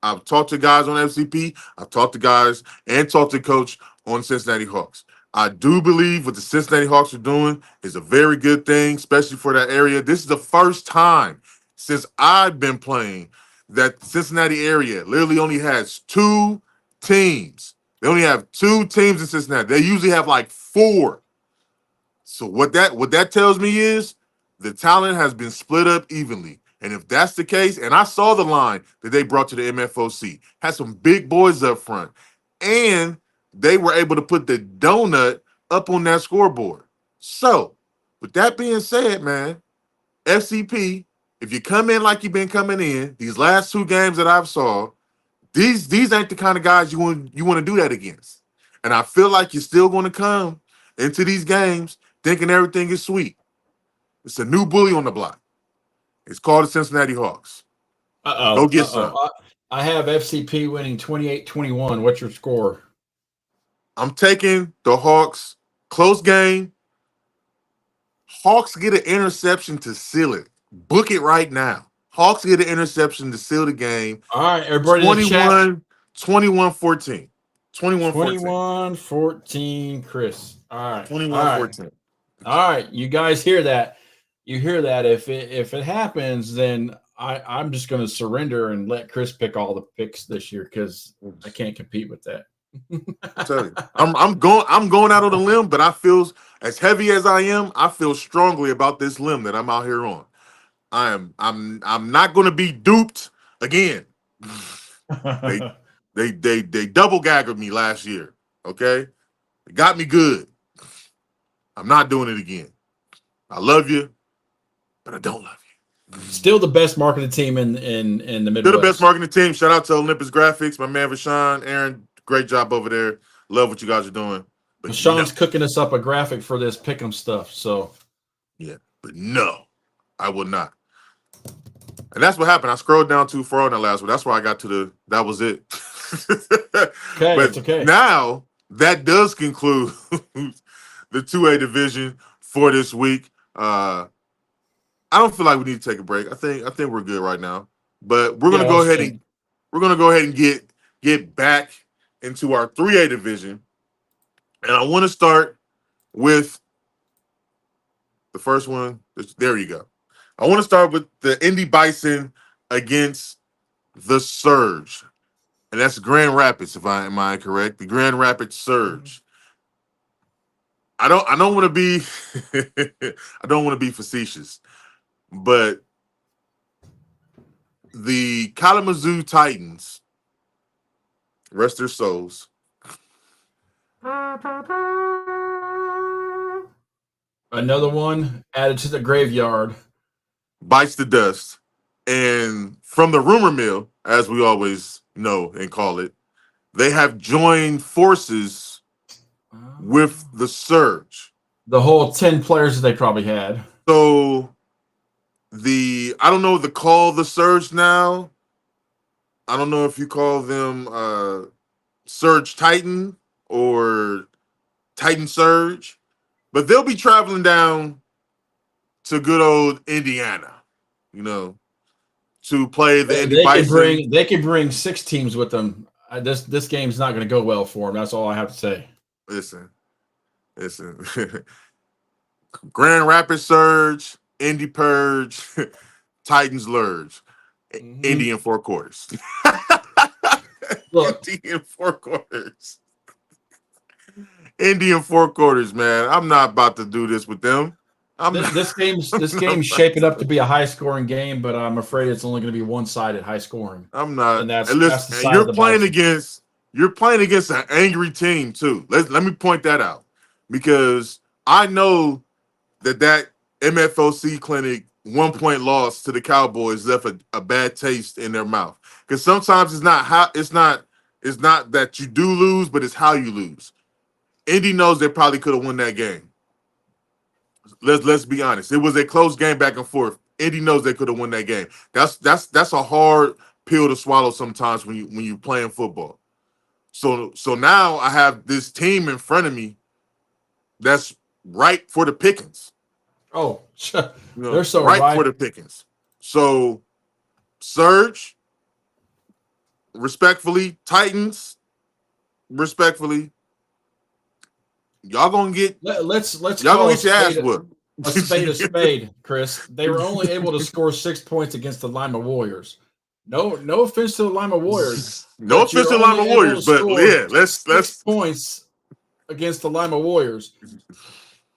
I've talked to guys on FCP. I've talked to guys and talked to coach on Cincinnati Hawks. I do believe what the Cincinnati Hawks are doing is a very good thing, especially for that area. This is the first time since I've been playing that the Cincinnati area literally only has 2 teams. They only have 2 teams in Cincinnati. They usually have like 4. So what that tells me is the talent has been split up evenly. And if that's the case, and I saw the line that they brought to the MFOC, had some big boys up front, and they were able to put the donut up on that scoreboard. So, with that being said, man, FCP, if you come in like you've been coming in, these last 2 games that I've saw, these ain't the kind of guys you want to do that against. And I feel like you're still going to come into these games thinking everything is sweet. It's a new bully on the block. It's called the Cincinnati Hawks. Go get some. I have FCP winning 28-21. What's your score? I'm taking the Hawks. Close game. Hawks get an interception to seal it. Book it right now. Hawks get an interception to seal the game. All right, everybody. 21-14. 21-14. 21-14, Chris. All right. 21-14. All right. You guys hear that? You hear that? If it happens, then I'm just going to surrender and let Chris pick all the picks this year because I can't compete with that. I tell you, I'm going out on a limb, but I feel as heavy as I am. I feel strongly about this limb that I'm out here on. I'm not going to be duped again. They double gaggled me last year. Okay, they got me good. I'm not doing it again. I love you, but I don't love you. Still the best marketing team in the Midwest. Still the best marketing team. Shout out to Olympus Graphics, my man Rashawn, Aaron. Great job over there. Love what you guys are doing. But Rashawn's cooking us up a graphic for this pick'em stuff. So yeah, but no, I will not. And that's what happened. I scrolled down too far on that last one. That's why I got to that was it. Okay, but it's okay. Now that does conclude the 2A division for this week. I don't feel like we need to take a break. I think we're good right now. But we're gonna go ahead and get back into our 3A division. And I want to start with the first one. There you go. I want to start with the Indy Bison against the Surge. And that's Grand Rapids, am I correct? The Grand Rapids Surge. I don't want to be I don't want to be facetious, but the Kalamazoo Titans, rest their souls. Another one added to the graveyard. Bites the dust. And from the rumor mill, as we always know and call it, they have joined forces with the Surge. The whole 10 players that they probably had. So I don't know the call the Surge now. I don't know if you call them Surge Titan or Titan Surge, but they'll be traveling down to good old Indiana, to play the Indy Bison. They could bring 6 teams with them. This game's not going to go well for them. That's all I have to say. Listen. Grand Rapids Surge, Indy Purge, Titans Lurge, Indian Four Quarters. Look, Indian Four Quarters. Indian Four Quarters, man. I'm not about to do this with them. This game's shaping up to be a high-scoring game, but I'm afraid it's only going to be one-sided high-scoring. I'm not. And that's listen, the side you're of the playing Bison. you're playing against an angry team too. Let me point that out, because I know that MFOC clinic 1-point loss to the Cowboys left a bad taste in their mouth. Because sometimes it's not that you do lose, but it's how you lose. Indy knows they probably could have won that game. Let's be honest. It was a close game back and forth. Indy knows they could have won that game. That's a hard pill to swallow sometimes when you're playing football. So now I have this team in front of me that's right for the pickings. Oh, they're so right for the pickings. So Surge, respectfully, Titans, respectfully, y'all gonna get y'all gonna get your ass whooped. A spade, Chris. They were only able to score 6 points against the Lima Warriors. No offense to the Lima Warriors. No offense to the Lima Warriors, but yeah, let's 6 points against the Lima Warriors.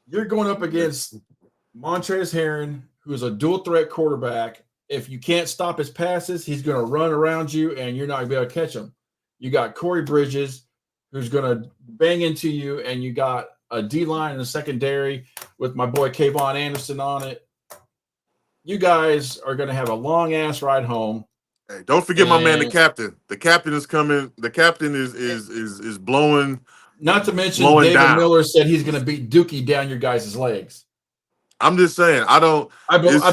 You're going up against Montrezl Harrell, who is a dual threat quarterback. If you can't stop his passes, he's going to run around you, and you're not going to be able to catch him. You got Corey Bridges, who's going to bang into you, and you got a D-line in the secondary with my boy Kayvon Anderson on it. You guys are going to have a long-ass ride home. Hey, don't forget my man, the captain. The captain is coming. The captain is blowing. Not to mention David Miller said he's going to beat Dookie down your guys' legs. I'm just saying, I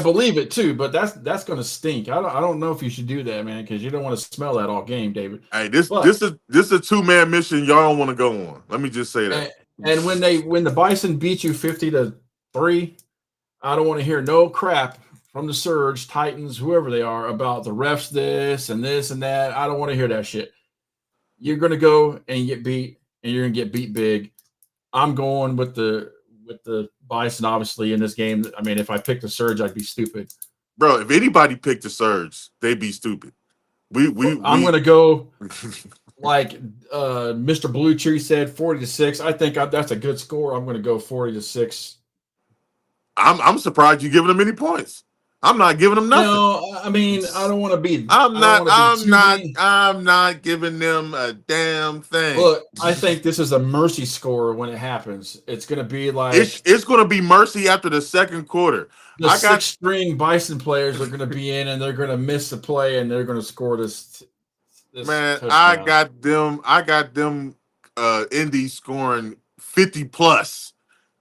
believe it too, but that's going to stink. I don't know if you should do that, man, because you don't want to smell that all game, David. Hey, this is a 2-man mission y'all don't want to go on. Let me just say that. And when the Bison beat you 50-3, I don't want to hear no crap from the Surge, Titans, whoever they are, about the refs this and that. I don't want to hear that shit. you're going to go and get beat, and you're going to get beat big. I'm going with the Bison, obviously, in this game. I mean, if I picked the Surge, I'd be stupid. Bro, if anybody picked the Surge, they'd be stupid. I'm going to go like Mr. Blue Tree said, 40-6. I think that's a good score. I'm going to go 40-6. I'm surprised you giving them any points. I'm not giving them nothing. No, I mean, I don't want to be. I'm not giving them a damn thing. Look, I think this is a mercy score when it happens. It's going to be like it's going to be mercy after the second quarter. The six-string Bison players are going to be in, and they're going to miss the play, and they're going to score this man, touchdown. I got them Indy scoring 50 plus.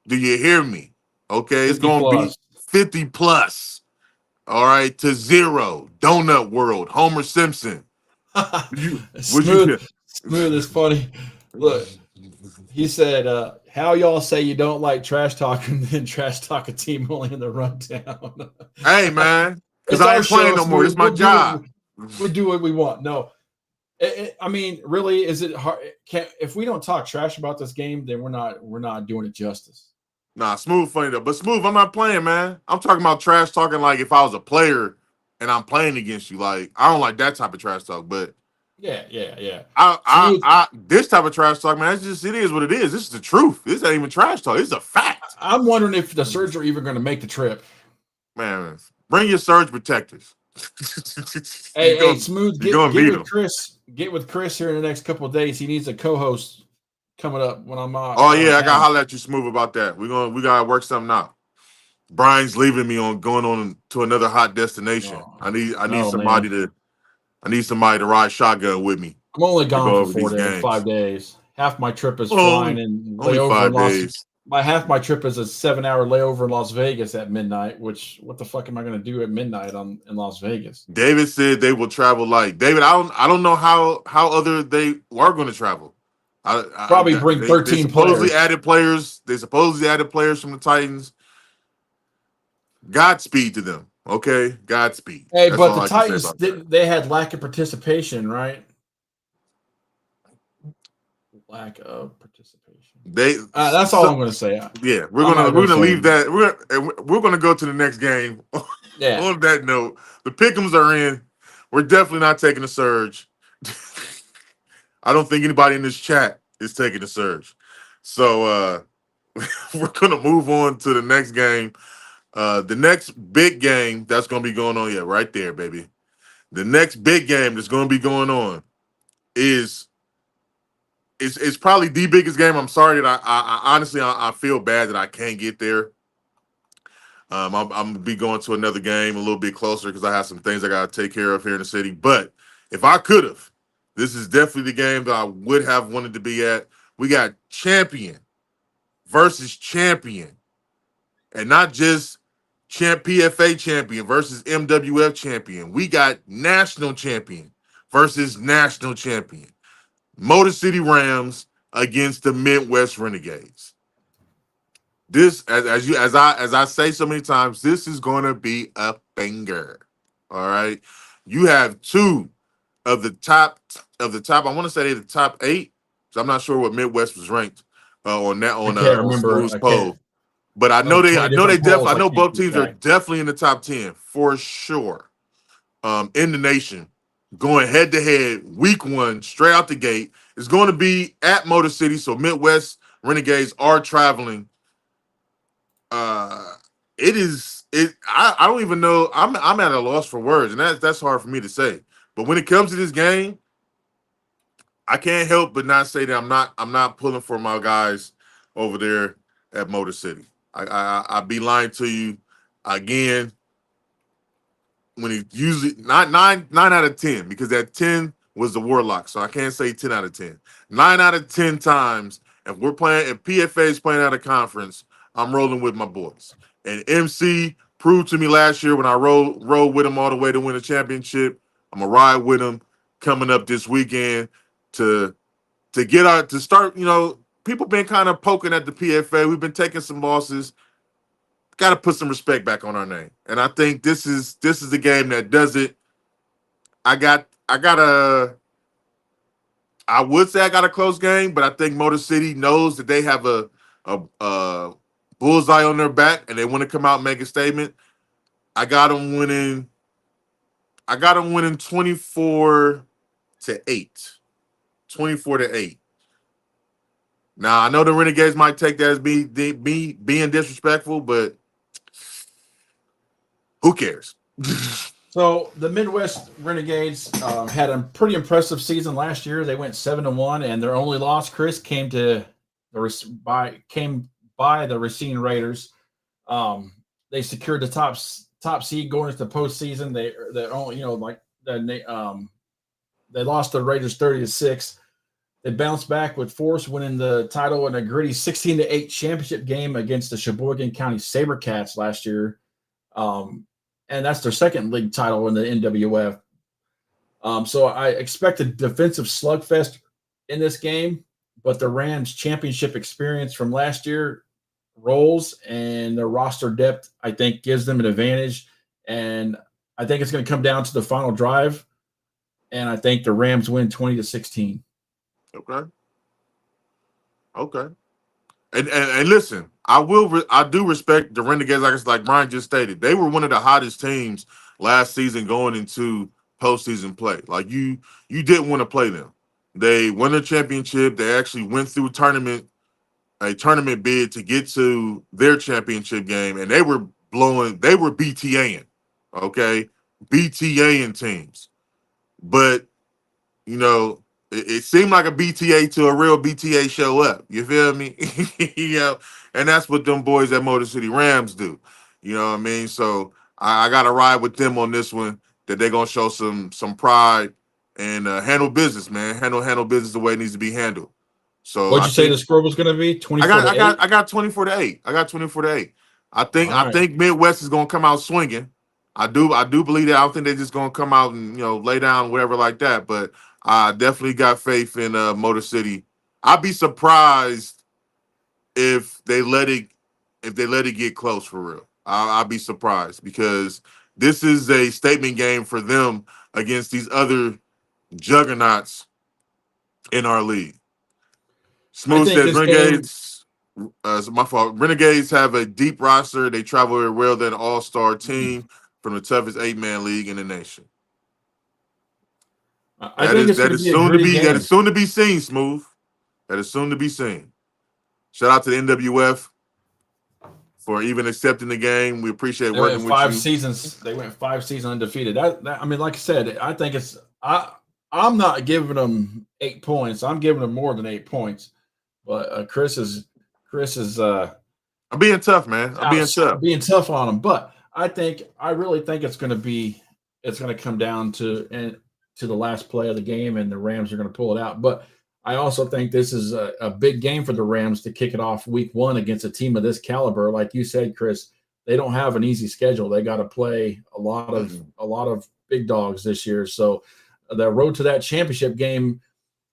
Do you hear me? Okay, it's going to be 50 plus. All right, to 0. Donut World, Homer Simpson. Smooth is funny. Look, he said, how y'all say you don't like trash talk and then trash talk a team only in the rundown? Hey, man, because I ain't playing no more. It's my job. We do what we want. No. I mean, really, is it hard? If we don't talk trash about this game, then we're not doing it justice. Nah, Smooth funny though. But Smooth, I'm not playing, man. I'm talking about trash talking like if I was a player and I'm playing against you. Like, I don't like that type of trash talk, but yeah. I this type of trash talk, man, it is what it is. This is the truth. This ain't even trash talk. It's a fact. I'm wondering if the Surge are even going to make the trip. Man, bring your surge protectors. Hey, Smooth, get with Chris here in the next couple of days. He needs a co-host coming up when I'm on. Oh yeah, I gotta holler at you, Smooth, about that. We gotta work something out. Brian's leaving me on going on to another hot destination. I need somebody to ride shotgun with me. I'm only gone for 5 days. Half my trip is flying and layover. 5 days. Half my trip is a 7-hour layover in Las Vegas at midnight. Which what the fuck am I going to do at midnight in Las Vegas? David said they will travel light. David, I don't know how other they are going to travel. Probably bring 13 players. They supposedly added players from the Titans. Godspeed to them. Okay, Godspeed. Hey, that's but the Titans they had lack of participation, right? Lack of participation. That's all I'm going to say. Yeah, we're gonna leave that. We're gonna go to the next game. Yeah. On that note, the Pick'ems are in. We're definitely not taking a Surge. I don't think anybody in this chat is taking a Surge. So we're gonna move on to the next game. The next big game that's gonna be going on, right there, baby. The next big game that's gonna be going on is probably the biggest game. I'm sorry that I honestly feel bad that I can't get there. I'm gonna be going to another game a little bit closer because I have some things I gotta take care of here in the city. But if I could have, this is definitely the game that I would have wanted to be at. We got champion versus champion, and not just PFA champion versus MWF champion. We got national champion versus national champion. Motor City Rams against the Midwest Renegades. This, as I say so many times, this is going to be a banger. All right, you have two of the top. I want to say they're the top 8. So I'm not sure what Midwest was ranked on Smooth's poll, but I know both teams are definitely in the top 10 for sure. In the nation. Going head to head, week 1, straight out the gate. It's going to be at Motor City, so Midwest Renegades are traveling. I don't even know. I'm at a loss for words, and that's hard for me to say. But when it comes to this game, I can't help but not say that I'm not pulling for my guys over there at Motor City. I'd be lying to you again. When it usually not 9 out of 10, because that 10 was the Warlock, so I can't say 10 out of 10. 9 out of 10 times, if PFA is playing out of conference, I'm rolling with my boys. And MC proved to me last year when I rolled with him all the way to win a championship. I'm gonna ride with him coming up this weekend to start. People been kind of poking at the PFA. We've been taking some losses. Got to put some respect back on our name, and I think this is the game that does it. I got a I would say I got a close game, but I think Motor City knows that they have a bullseye on their back, and they want to come out and make a statement. I got them winning. I got them winning 24-8. 24-8. Now I know the Renegades might take that as me being disrespectful, but who cares? So the Midwest Renegades had a pretty impressive season last year. They went 7-1, and their only loss, Chris, came by the Racine Raiders. They secured the top seed going into the postseason. They lost the Raiders 30-6. They bounced back with force, winning the title in a gritty 16-8 championship game against the Sheboygan County SaberCats last year. And that's their second league title in the NWF. So I expect a defensive slugfest in this game, but the Rams' championship experience from last year rolls, and their roster depth, I think, gives them an advantage. And I think it's going to come down to the final drive, and I think the Rams win 20-16. Okay. And listen, I do respect the Renegades, like Brian just stated. They were one of the hottest teams last season going into postseason play. Like you didn't want to play them. They won the championship. They actually went through a tournament bid to get to their championship game, and they were BTAing, okay? BTAing teams. But it seemed like a BTA to a real BTA show up. You feel me? And that's what them boys at Motor City Rams do. You know what I mean? So I got to ride with them on this one, that they're going to show some pride and handle business, man. Handle business the way it needs to be handled. So what'd you say the score was going to be? 24-8? I got 24-8. I got 24-8. I think Midwest is going to come out swinging. I do believe that. I don't think they're just going to come out and lay down whatever like that, but I definitely got faith in Motor City. I'd be surprised if they let it get close for real. I'd be surprised, because this is a statement game for them against these other juggernauts in our league. Smooth says Renegades. My fault. Renegades have a deep roster. They travel very well. They're an all-star team from the toughest 8-man league in the nation. That is soon to be seen, Smooth. That is soon to be seen. Shout out to the NWF for even accepting the game. We appreciate working with you. They went 5 seasons undefeated. That I mean, like I said, I think I'm not giving them 8 points. I'm giving them more than 8 points. But Chris is I'm being tough, man. I'm being tough on them. But I really think it's going to come down to the last play of the game, and the Rams are going to pull it out. But I also think this is a big game for the Rams to kick it off week 1 against a team of this caliber. Like you said, Chris, they don't have an easy schedule. They got to play a lot of big dogs this year. So the road to that championship game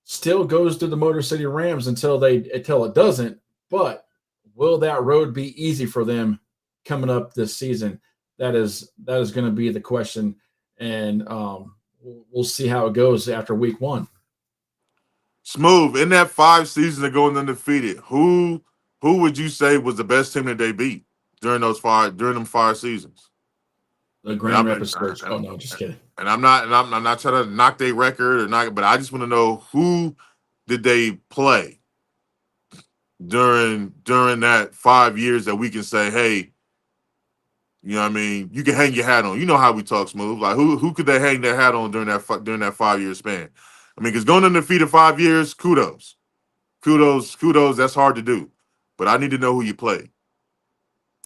still goes to the Motor City Rams until it doesn't. But will that road be easy for them coming up this season? That is going to be the question, and we'll see how it goes after week 1. Smooth, in that 5 seasons of going undefeated, who would you say was the best team that they beat during them 5 seasons? The Grand Rapids Search. Oh no, just kidding. And I'm not trying to knock their record or not, but I just want to know, who did they play during that 5 years that we can say, hey, you know what I mean, you can hang your hat on. You know how we talk, Smooth. Like who could they hang their hat on during that 5-year span? I mean, because going undefeated 5 years, kudos. That's hard to do. But I need to know who you played.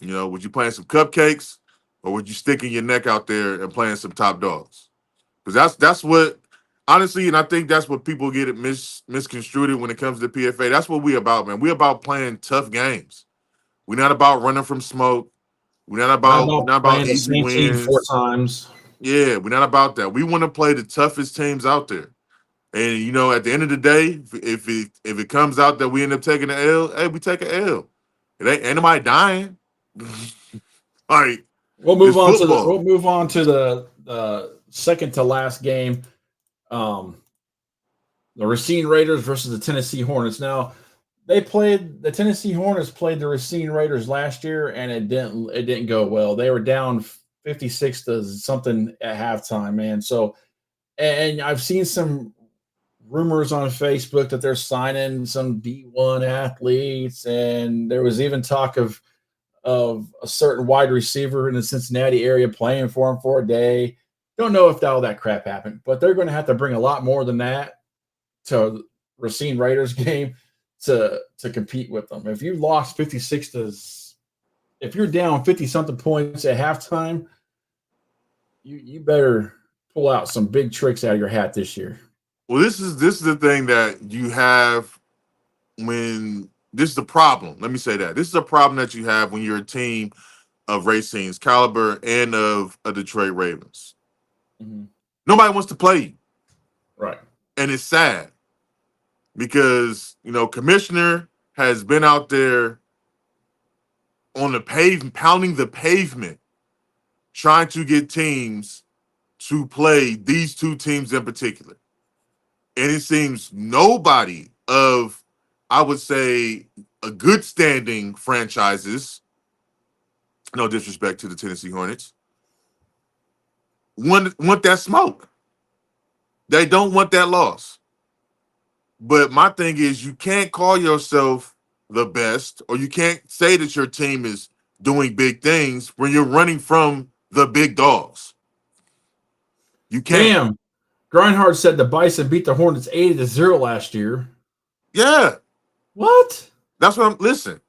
Would you playing some cupcakes, or would you sticking your neck out there and playing some top dogs? Because that's what, honestly, and I think that's what people get it misconstrued when it comes to the PFA. That's what we about, man. We about playing tough games. We're not about running from smoke. We're not about easy wins 4 times. Yeah, we're not about that. We want to play the toughest teams out there. And at the end of the day, if it comes out that we end up taking an L, hey, we take an L. It ain't nobody dying. Like, we'll move on to the second to last game. The the Racine Raiders versus the Tennessee Hornets. Now, the Tennessee Hornets played the Racine Raiders last year, and it didn't go well. They were down 56 to something at halftime, man. So, and I've seen some rumors on Facebook that they're signing some D1 athletes, and there was even talk of a certain wide receiver in the Cincinnati area playing for him for a day. Don't know if all that crap happened, but they're going to have to bring a lot more than that to Racine Raiders game to compete with them. If you lost 56 to, if you're down 50 something points at halftime, you better pull out some big tricks out of your hat this year. Well, this is the thing that you have when this is the problem. Let me say that this is a problem that you have when you're a team of Racine's caliber and of a Detroit Ravens. Mm-hmm. Nobody wants to play you, right? And it's sad because Commissioner has been out there on the pavement, pounding the pavement, trying to get teams to play these two teams in particular. And it seems nobody of, I would say, a good standing franchises, no disrespect to the Tennessee Hornets, want that smoke. They don't want that loss. But my thing is, you can't call yourself the best, or you can't say that your team is doing big things when you're running from the big dogs. You can't. Damn. Grindhard said the Bison beat the Hornets 80-0 last year. Yeah. What? That's what I'm. Listen.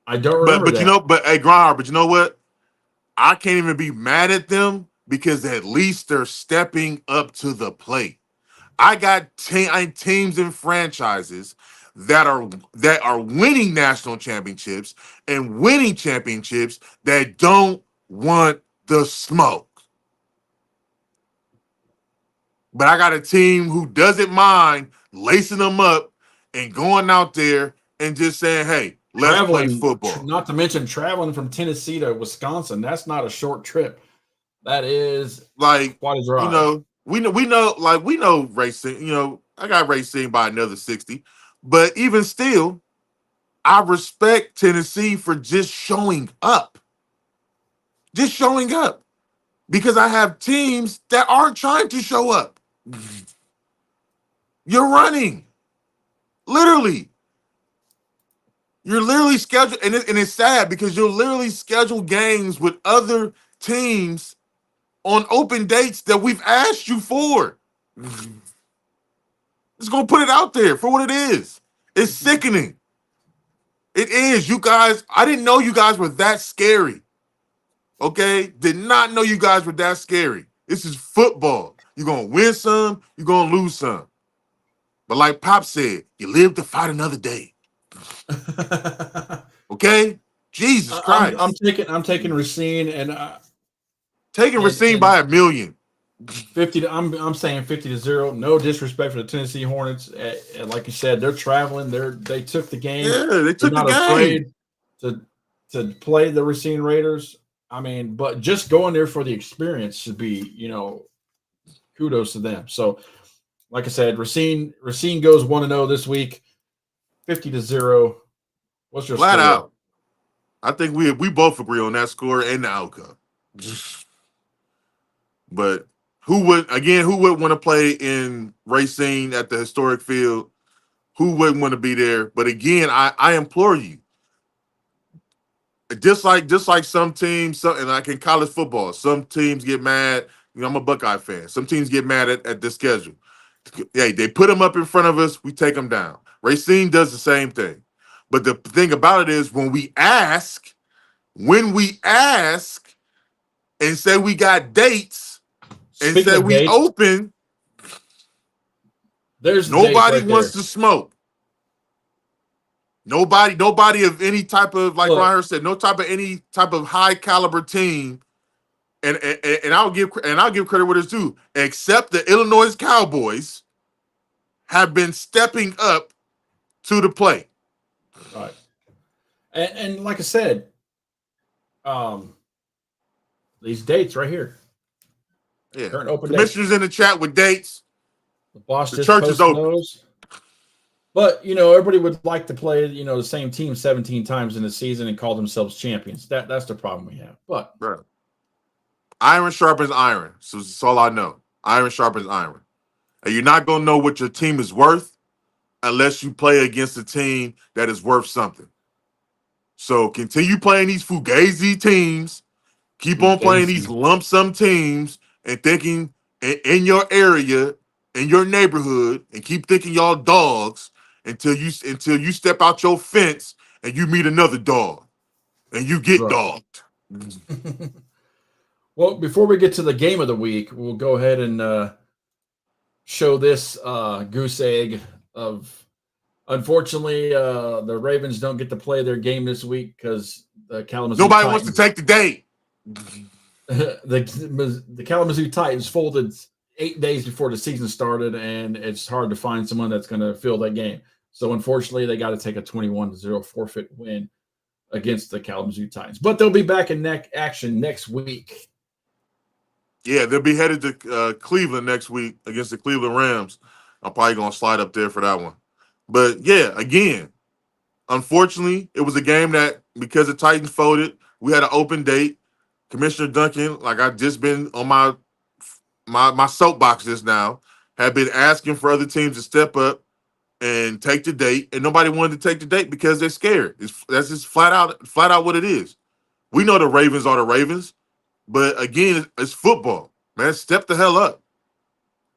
I don't remember that. Hey, Grindhard, but you know what? I can't even be mad at them because at least they're stepping up to the plate. I got teams and franchises that are winning national championships and winning championships that don't want the smoke. But I got a team who doesn't mind lacing them up and going out there and just saying, hey, let's play football. Not to mention traveling from Tennessee to Wisconsin. That's not a short trip. That is like quite a drive. We know Racine. I got Racine by another 60. But even still, I respect Tennessee for just showing up. Just showing up. Because I have teams that aren't trying to show up. You're running. Literally. You're literally scheduled, and it's sad because you'll literally schedule games with other teams on open dates that we've asked you for. Just gonna put it out there for what it is. It's sickening. It is. You guys, I didn't know you guys were that scary. Okay? Did not know you guys were that scary. This is football. You're gonna win some, you're gonna lose some. But like Pop said, you live to fight another day. Okay? Jesus Christ. I'm taking Racine and taking Racine by a million. 50 to, I'm saying 50-0. No disrespect for the Tennessee Hornets. And like you said, they're traveling. They took the game. Yeah, they took the game. Afraid to play the Racine Raiders. I mean, but just going there for the experience should be, kudos to them. So, like I said, Racine goes 1-0 this week, 50-0. What's your flat score? Out? I think we both agree on that score and the outcome. But who would want to play in Racine at the historic field? Who wouldn't want to be there? But again, I implore you, just like some teams, and like in college football, some teams get mad. I'm a Buckeye fan. Some teams get mad at the schedule. Hey, they put them up in front of us, we take them down. Racine does the same thing. But the thing about it is when we ask and say we got dates and say we dates, open, there's nobody wants to smoke. Nobody of any type of, like Ryan said, no type of any type of high caliber team. And I'll give credit where it's due, except the Illinois Cowboys have been stepping up to the plate. Right. And like I said, these dates right here. Yeah. Current open Commissioners dates. in the chat with dates. The boss The just church is posted open. those. But, everybody would like to play, the same team 17 times in the season and call themselves champions. That's the problem we have. But Right. Iron sharpens iron. So that's all I know. Iron sharpens iron. And you're not going to know what your team is worth unless you play against a team that is worth something. So continue playing these fugazi teams. Keep on playing these lump sum teams and thinking in your area, in your neighborhood, and keep thinking y'all dogs until you step out your fence and you meet another dog and you get Right. dogged. Well, before we get to the game of the week, we'll go ahead and show this goose egg of. Unfortunately, the Ravens don't get to play their game this week because the Kalamazoo Nobody Titans, wants to take the date. the Kalamazoo Titans folded 8 days before the season started, and it's hard to find someone that's going to fill that game. So, unfortunately, they got to take a 21-0 forfeit win against the Kalamazoo Titans. But they'll be back in action next week. Yeah, they'll be headed to Cleveland next week against the Cleveland Rams. I'm probably going to slide up there for that one. But, yeah, again, unfortunately, it was a game that, because the Titans folded, we had an open date. Commissioner Duncan, like I've just been on my soapbox just now, have been asking for other teams to step up and take the date, and nobody wanted to take the date because they're scared. That's just flat out what it is. We know the Ravens are the Ravens, but again, it's football, man. Step the hell up.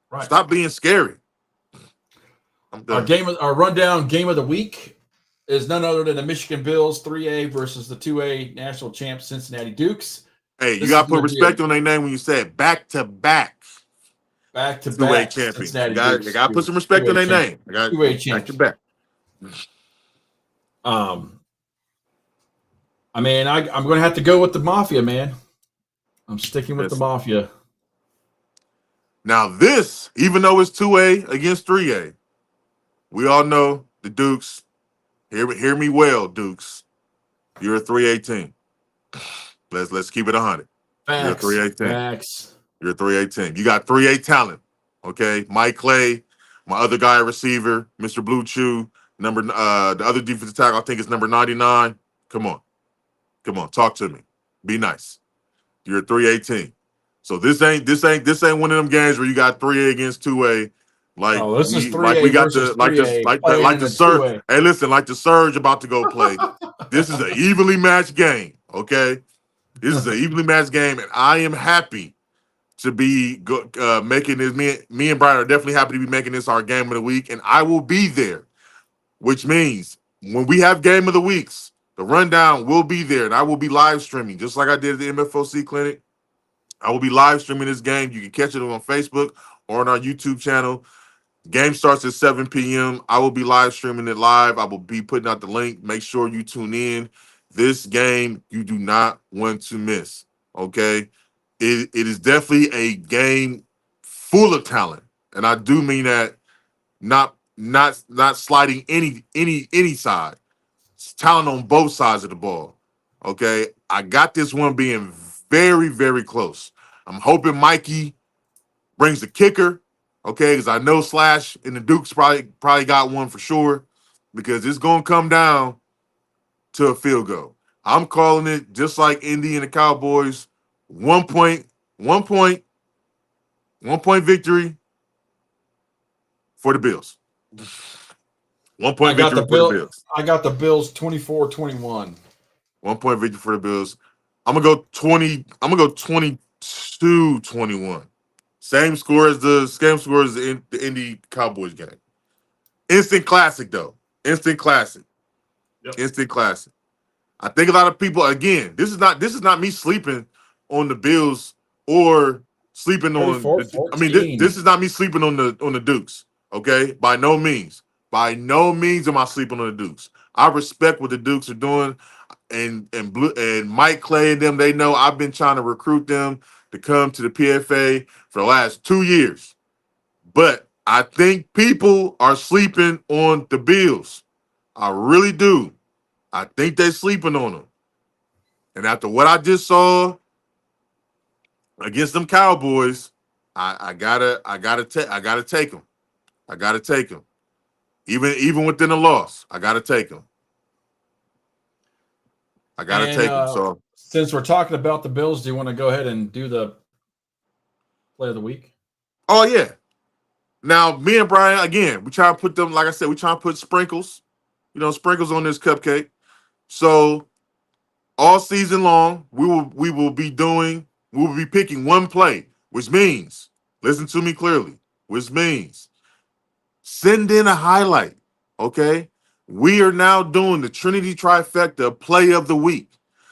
Right. Stop being scary. Our rundown game of the week is none other than the Michigan Bills 3A versus the 2A national champs Cincinnati Dukes. Hey, you gotta put respect on their name when you say it. Back-to-back. Back-to-back Cincinnati Dukes. You gotta put some respect on their name. Two-way champs. Back-to-back. I mean, I'm going to have to go with the Mafia, man. I'm sticking with the Mafia. Now this, even though it's 2A against 3A, we all know the Dukes. Hear me well, Dukes. You're a 3A team. Let's keep it 100. You're a 3A team. Facts. You're a 3A team. You got 3A talent. Okay, Mike Clay, my other guy receiver, Mr. Blue Chew, the other defensive tackle, I think it's number 99. Come on, talk to me. Be nice. You're a 3A team. So this ain't one of them games where you got 3A against 2A. Like this is 3A we got the like the surge. Hey, listen, like the surge about to go play. This is an evenly matched game. Okay, this is an evenly matched game, and I am happy to be making this. Me and Brian are definitely happy to be making this our game of the week, and I will be there. Which means when we have game of the weeks, the rundown will be there, and I will be live streaming just like I did at the MFOC clinic. I will be live streaming this game. You can catch it on Facebook or on our YouTube channel. Game starts at 7 p.m. I will be live streaming it live. I will be putting out the link. Make sure you tune in. This game you do not want to miss. Okay, it is definitely a game full of talent, and I do mean that not sliding any side. It's talent on both sides of the ball. Okay, I got this one being very, very close. I'm hoping Mikey brings the kicker. Okay, because I know Slash and the Dukes probably got one for sure, because it's gonna come down to a field goal. I'm calling it just like Indy and the Cowboys. 1 point victory for the Bills. 1 point victory for the Bills. I got the Bills 24-21. 1 point victory for the Bills. I'm gonna go 22-21. Same score as the Indy Cowboys game. Instant classic, though. Instant classic. Yep. Instant classic. I think a lot of people, again, this is not me sleeping on the Bills or sleeping on this is not me sleeping on the Dukes. Okay? By no means. By no means am I sleeping on the Dukes. I respect what the Dukes are doing. And Mike Clay and them, they know I've been trying to recruit them to come to the PFA for the last 2 years. But I think people are sleeping on the Bills. I really do. I think they're sleeping on them. And after what I just saw against them Cowboys, I gotta take them. I got to take them. Even within the loss, I got to take them. I got to take them. So since we're talking about the Bills, do you want to go ahead and do the play of the week? Oh, yeah. Now, me and Brian, again, we try to put them, like I said, we try to put sprinkles, sprinkles on this cupcake. So all season long, we will be picking one play, which means, listen to me clearly, which means send in a highlight, okay? We are now doing the Trinity Trifecta play of the week.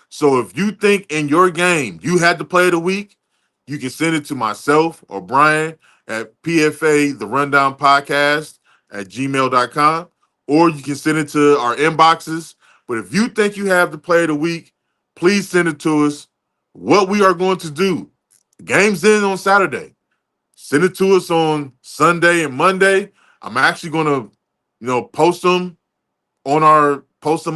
So if you think in your game you had the play of the week, you can send it to myself or Brian at PFA, the Rundown Podcast at gmail.com, or you can send it to our inboxes. But if you think you have the play of the week, please send it to us. What we are going to do, the game's in on Saturday. Send it to us on Sunday and Monday. I'm actually going to, post them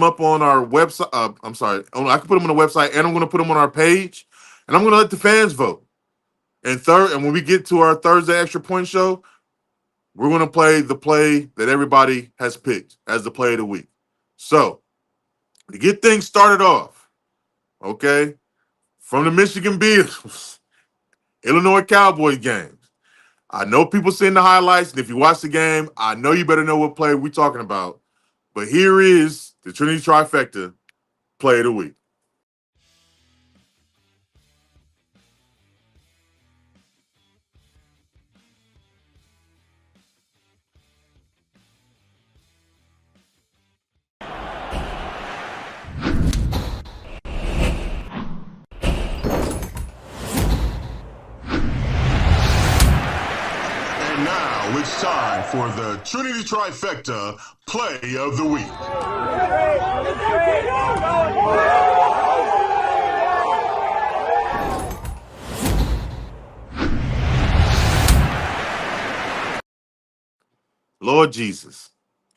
up on our website. I'm sorry. I can put them on the website, and I'm going to put them on our page, and I'm going to let the fans vote. And when we get to our Thursday Extra Point show, we're going to play the play that everybody has picked as the play of the week. So, to get things started off, okay, from the Michigan Bills, Illinois Cowboys games. I know people seeing the highlights, and if you watch the game, I know you better know what play we're talking about. But here is the Trinity Trifecta play of the week. Now it's time for the Trinity Trifecta Play of the Week. Lord Jesus.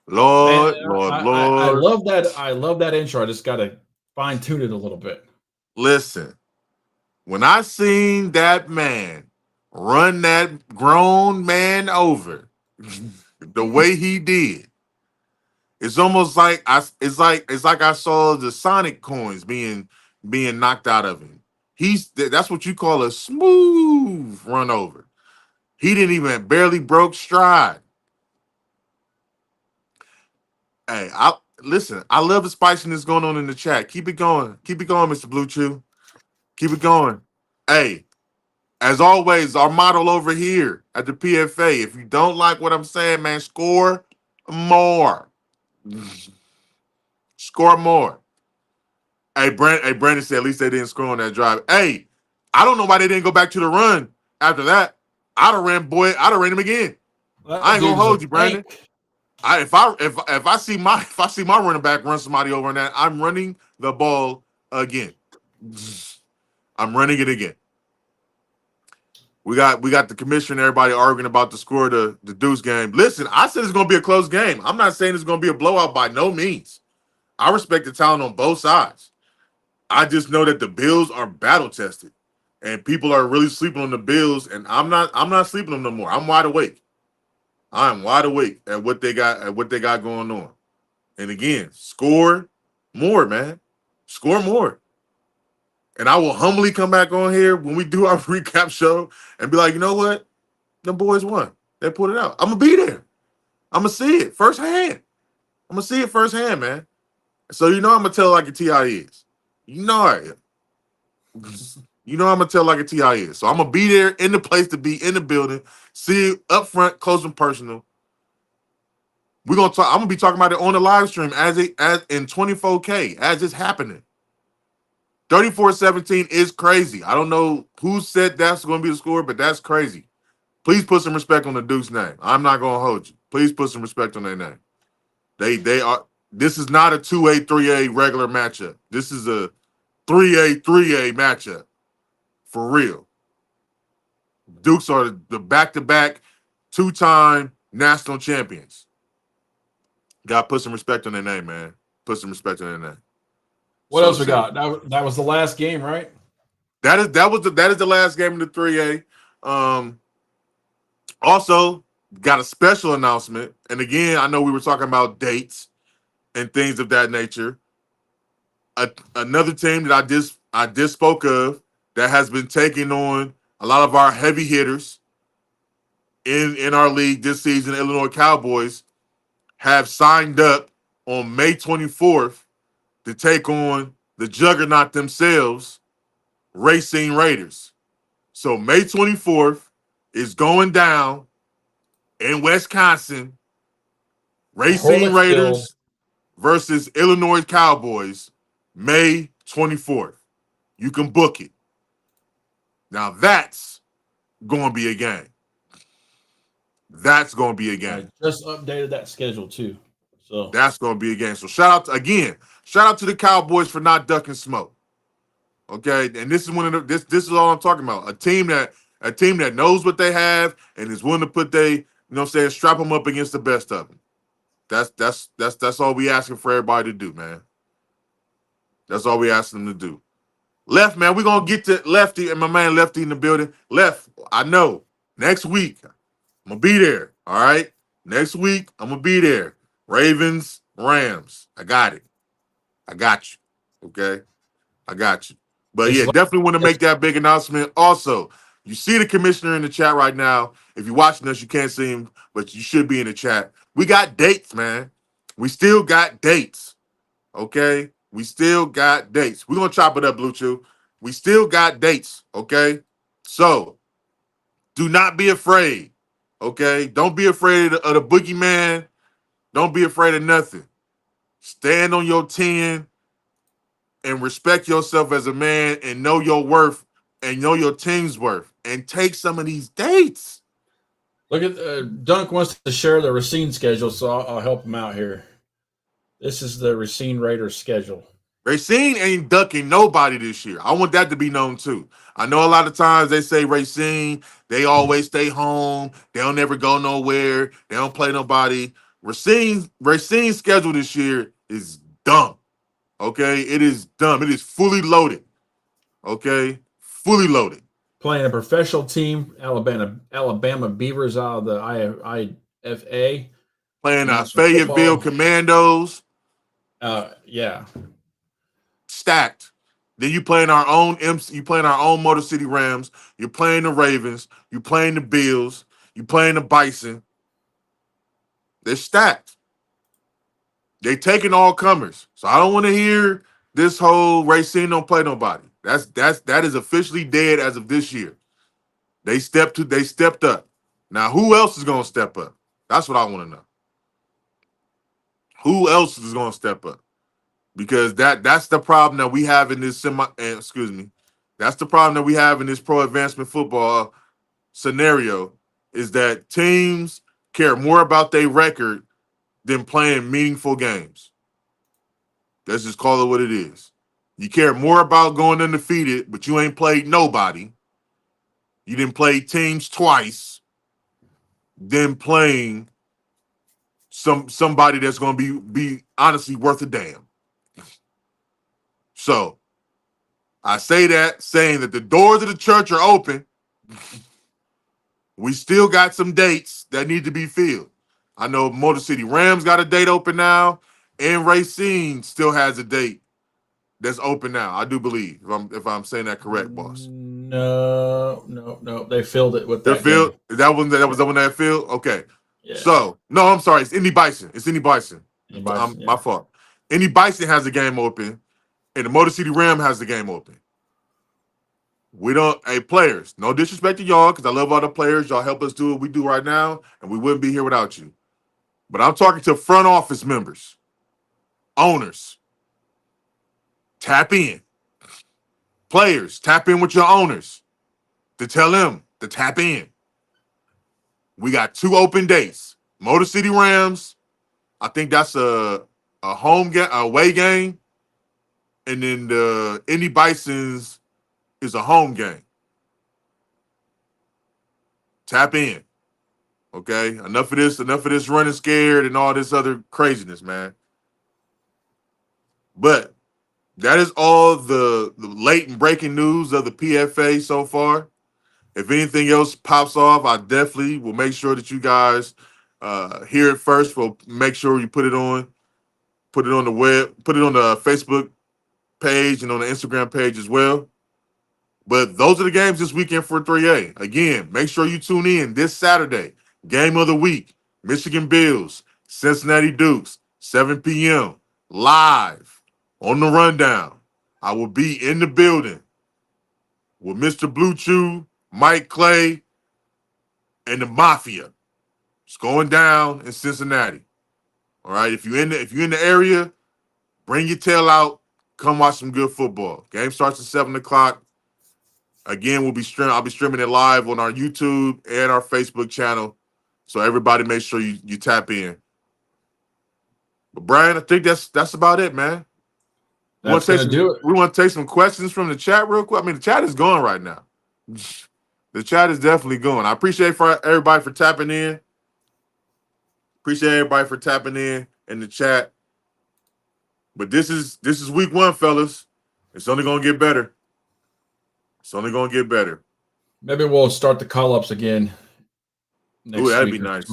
Lord. I love that. I love that intro. I just got to fine tune it a little bit. Listen, when I seen that man run that grown man over the way he did, it's almost like it's like I saw the Sonic coins being knocked out of him. That's what you call a smooth run over. He didn't even barely broke stride. Hey, I love the spiciness going on in the chat. Keep it going, Mr. Blue Chew. Keep it going. Hey, as always, our model over here at the PFA. If you don't like what I'm saying, man, score more. Score more. Hey, Brandon said at least they didn't score on that drive. Hey, I don't know why they didn't go back to the run after that. I'd have ran him again. I ain't gonna hold you, Brandon. If I see my running back run somebody over on that, I'm running the ball again. I'm running it again. We got the commissioner and everybody arguing about the score of the Deuce game. Listen, I said it's going to be a close game. I'm not saying it's going to be a blowout by no means. I respect the talent on both sides. I just know that the Bills are battle tested, and people are really sleeping on the Bills. And I'm not sleeping on them no more. I'm wide awake. I'm wide awake at what they got going on. And again, score more, man. Score more. And I will humbly come back on here when we do our recap show and be like, you know what? The boys won. They put it out. I'm going to be there. I'm going to see it firsthand. I'm going to see it firsthand, man. So you know I'm going to tell like a TI is. You know I am. You know I'm going to tell like a TI is. So I'm going to be there in the place to be, in the building, see it up front, close and personal. I'm going to be talking about it on the live stream as in 24K, as it's happening. 34-17 is crazy. I don't know who said that's going to be the score, but that's crazy. Please put some respect on the Duke's name. I'm not going to hold you. Please put some respect on their name. They are. This is not a 2A, 3A regular matchup. This is a 3A, 3A matchup. For real. Dukes are the back-to-back two-time national champions. Got to put some respect on their name, man. Put some respect on their name. What else we got? That was the last game, right? That is the last game of the 3A. Also, got a special announcement. And again, I know we were talking about dates and things of that nature. Another team that I just spoke of that has been taking on a lot of our heavy hitters in our league this season, Illinois Cowboys, have signed up on May 24th to take on the juggernaut themselves, Racine Raiders. So May 24th is going down in Wisconsin, Racine Horlicks Raiders versus Illinois Cowboys, May 24th. You can book it. Now that's going to be a game. That's going to be a I game. just updated that schedule too. So That's going to be a game. So shout out to the Cowboys for not ducking smoke. Okay, and this is one of the, this is all I'm talking about. A team that knows what they have and is willing to put strap them up against the best of them. That's all we asking for everybody to do, man. That's all we asking them to do. Left, man, we're gonna get to Lefty and my man Lefty in the building. Left, I know. Next week, I'm gonna be there. All right. Next week, I'm gonna be there. Ravens, Rams. I got it. I got you. Okay. I got you. But yeah, definitely want to make that big announcement. Also, you see the commissioner in the chat right now. If you're watching us, you can't see him, but you should be in the chat. We got dates, man. We still got dates. Okay? We still got dates. We're going to chop it up, Blue Chew. We still got dates. Okay? So, do not be afraid. Okay? Don't be afraid of the boogeyman. Don't be afraid of nothing. Stand on your 10 and respect yourself as a man and know your worth and know your team's worth and take some of these dates. Look at Dunk wants to share the Racine schedule, so I'll help him out here. This is the Racine Raiders schedule. Racine ain't ducking nobody this year. I want that to be known too. I know a lot of times they say Racine, they always stay home. They don't ever go nowhere. They don't play nobody. Racine's schedule this year is dumb. Okay? It is dumb. It is fully loaded. Okay? Fully loaded. Playing a professional team, Alabama Beavers out of the IFA. Playing Fayetteville Commandos. Yeah. Stacked. Then you playing our own Motor City Rams. You're playing the Ravens. You're playing the Bills. You're playing the Bison. They're stacked. They taking all comers. So I don't want to hear this whole Racine don't play nobody. That is officially dead as of this year. They stepped up. Now who else is gonna step up? That's what I want to know. Who else is gonna step up? Because that's the problem that we have in this That's the problem that we have in this pro advancement football scenario is that teams care more about their record than playing meaningful games. Let's just call it what it is. You care more about going undefeated, but you ain't played nobody. You didn't play teams twice than playing somebody that's going to be honestly worth a damn. So I say that saying that the doors of the church are open. We still got some dates that need to be filled. I know Motor City Rams got a date open now, and Racine still has a date that's open now. I do believe, if I'm saying that correct, boss. No. They filled it with They're that. filled. That was the one that filled. Okay. Yeah. So no, I'm sorry. It's Indy Bison. Yeah. My fault. Indy Bison has a game open, and the Motor City Ram has the game open. Players, no disrespect to y'all, because I love all the players. Y'all help us do what we do right now, and we wouldn't be here without you. But I'm talking to front office members, owners. Tap in. Players, tap in with your owners to tell them to tap in. We got 2 open dates. Motor City Rams, I think that's a away game. And then the Indy Bisons is a home game. Tap in. Okay? Enough of this running scared and all this other craziness, man. But that is all the late and breaking news of the PFA so far. If anything else pops off, I definitely will make sure that you guys hear it first. We'll make sure you put it on the web, put it on the Facebook page and on the Instagram page as well. But those are the games this weekend for 3A. Again, make sure you tune in this Saturday. Game of the week, Michigan Bills, Cincinnati Dukes, 7 p.m. live on the Rundown. I will be in the building with Mr. Blue Chew, Mike Clay, and the Mafia. It's going down in Cincinnati. All right, if you're in the area, bring your tail out. Come watch some good football. Game starts at 7 o'clock. Again, I'll be streaming it live on our YouTube and our Facebook channel. So everybody make sure you tap in. But Brian, I think that's about it, man. We want to take some questions from the chat real quick. I mean, the chat is going right now. The chat is definitely going. I appreciate everybody for tapping in. Appreciate everybody for tapping in the chat. But this is week 1, fellas. It's only gonna get better. It's only gonna get better. Maybe we'll start the call-ups again. Ooh, that'd be nice.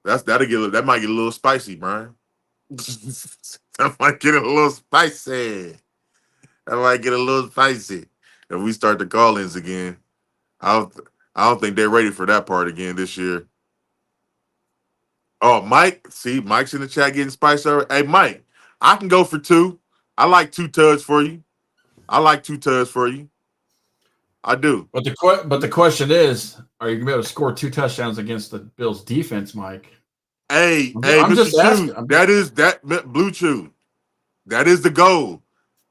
That might get a little spicy, Brian. That might get a little spicy. If we start the call-ins again. I don't think they're ready for that part again this year. Oh, Mike. See, Mike's in the chat getting spiced over. Hey, Mike, I can go for 2. I like 2 tuds for you. I do. But the question is, are you going to be able to score 2 touchdowns against the Bills defense, Mike? Hey, I'm Mr. just asking. Blue Chew. That is the goal.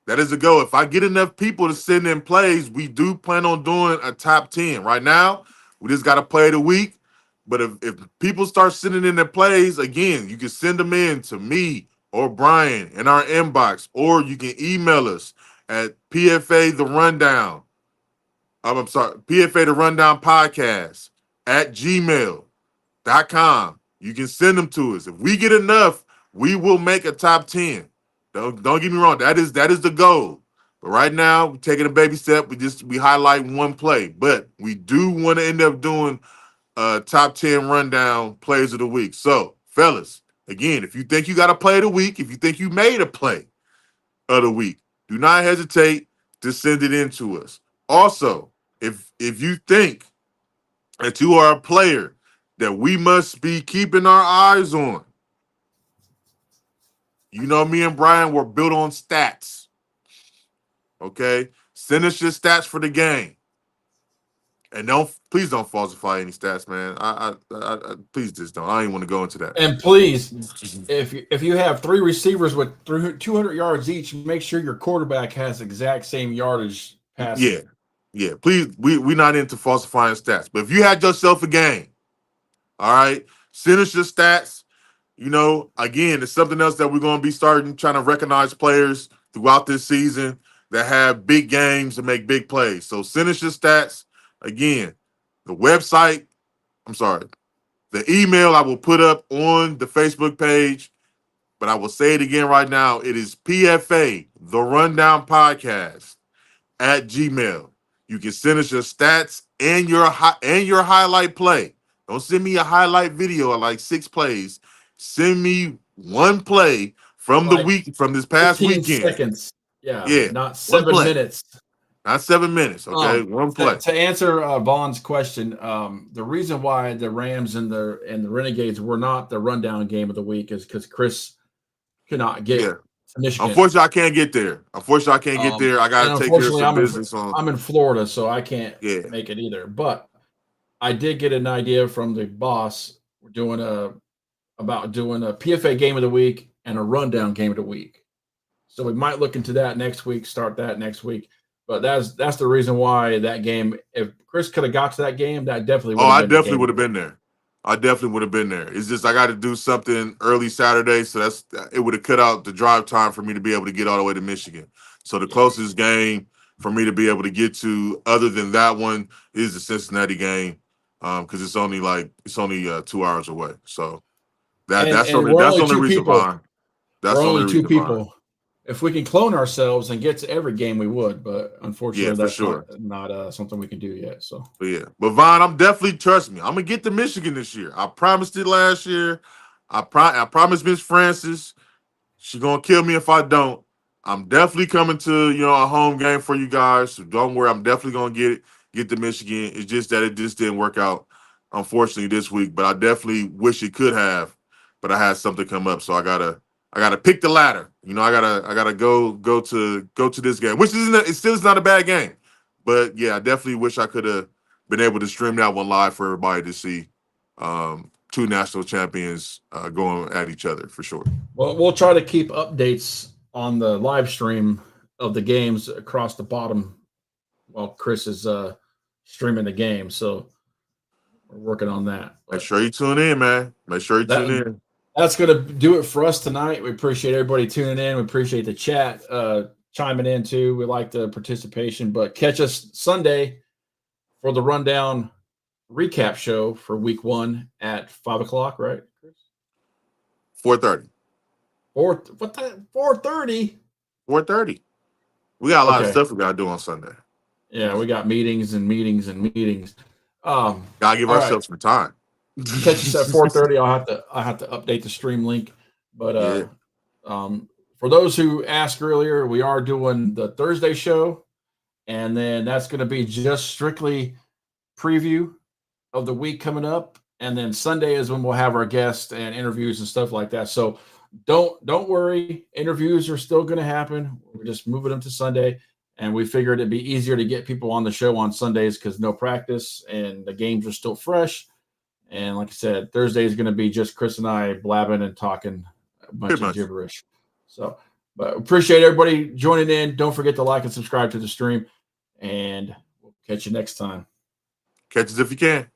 If I get enough people to send in plays, we do plan on doing a top 10. Right now, we just got to play the week. But if people start sending in their plays, again, you can send them in to me or Brian in our inbox, or you can email us at PFA The Rundown. I'm sorry, PFA The Rundown Podcast at gmail.com. You can send them to us. If we get enough, we will make a top 10. Don't get me wrong. That is the goal. But right now, we're taking a baby step. We highlight 1 play. But we do want to end up doing top 10 rundown plays of the week. So, fellas, again, if you think you got a play of the week, if you think you made a play of the week, do not hesitate to send it in to us. Also, if you think that you are a player that we must be keeping our eyes on, you know me and Brian, we're built on stats. Okay? Send us your stats for the game. And please don't falsify any stats, man. I please just don't. I don't even want to go into that. And please, if you have 3 receivers with 200 yards each, make sure your quarterback has exact same yardage passing. Yeah. Please, we're not into falsifying stats. But if you had yourself a game, all right, send us your stats. You know, again, it's something else that we're going to be trying to recognize players throughout this season that have big games and make big plays. So send us your stats. Again, the email I will put up on the Facebook page, but I will say it again right now. It is PFA, The Rundown Podcast at Gmail. You can send us your stats and your highlight play. Don't send me a highlight video of like 6 plays. Send me 1 play from the week, from this past 15 weekend. seconds. Yeah. Not 7 minutes. Not 7 minutes, okay? 1 play. To answer Vaughn's question, the reason why the Rams and the Renegades were not the rundown game of the week is because Chris could not get to Michigan. Unfortunately, I can't get there. I got to take care of some business I'm in Florida, so I can't make it either. But I did get an idea from the boss. We're about doing a PFA game of the week and a rundown game of the week. So we might look into that next week, start that next week. But that's the reason why that game, if Chris could have got to that game, that definitely would have been. I definitely would have been there. It's just I got to do something early Saturday, so it would have cut out the drive time for me to be able to get all the way to Michigan. So the closest game for me to be able to get to, other than that one, is the Cincinnati game, because it's only 2 hours away. So that's the only reason why. That's only 2 people. if we can clone ourselves and get to every game, we would. But unfortunately, Yeah, for that's sure. not something we can do yet. So, But Vaughn, I'm definitely, trust me, I'm gonna get to Michigan this year. I promised it last year. I promised Miss Francis. She gonna kill me if I don't. I'm definitely coming to a home game for you guys. So don't worry, I'm definitely gonna get to Michigan. It's just that it just didn't work out, unfortunately, this week. But I definitely wish it could have. But I had something come up, so I gotta pick the ladder. I gotta go to this game, which it still is not a bad game. But yeah, I definitely wish I could have been able to stream that one live for everybody to see. Two national champions going at each other for sure. well, we'll try to keep updates on the live stream of the games across the bottom while Chris is streaming the game. So we're working on that. Make sure you tune in, man. Make sure you tune in. That's going to do it for us tonight. We appreciate everybody tuning in. We appreciate the chat chiming in too. We like the participation, but catch us Sunday for the Rundown recap show for week 1 at 5:00, right, Chris? 4:30. 4:30? 4:30. We got a lot of stuff we got to do on Sunday. Yeah, we got meetings and meetings and meetings. Gotta give ourselves some time. Catch us at 4:30. I'll have to update the stream link. But for those who asked earlier, we are doing the Thursday show, and then that's going to be just strictly preview of the week coming up, and then Sunday is when we'll have our guests and interviews and stuff like that. So don't worry, interviews are still going to happen. We're just moving them to Sunday, and we figured it'd be easier to get people on the show on Sundays because no practice and the games are still fresh. And like I said, Thursday is going to be just Chris and I blabbing and talking a bunch of gibberish. So, but appreciate everybody joining in. Don't forget to like and subscribe to the stream, and we'll catch you next time. Catch us if you can.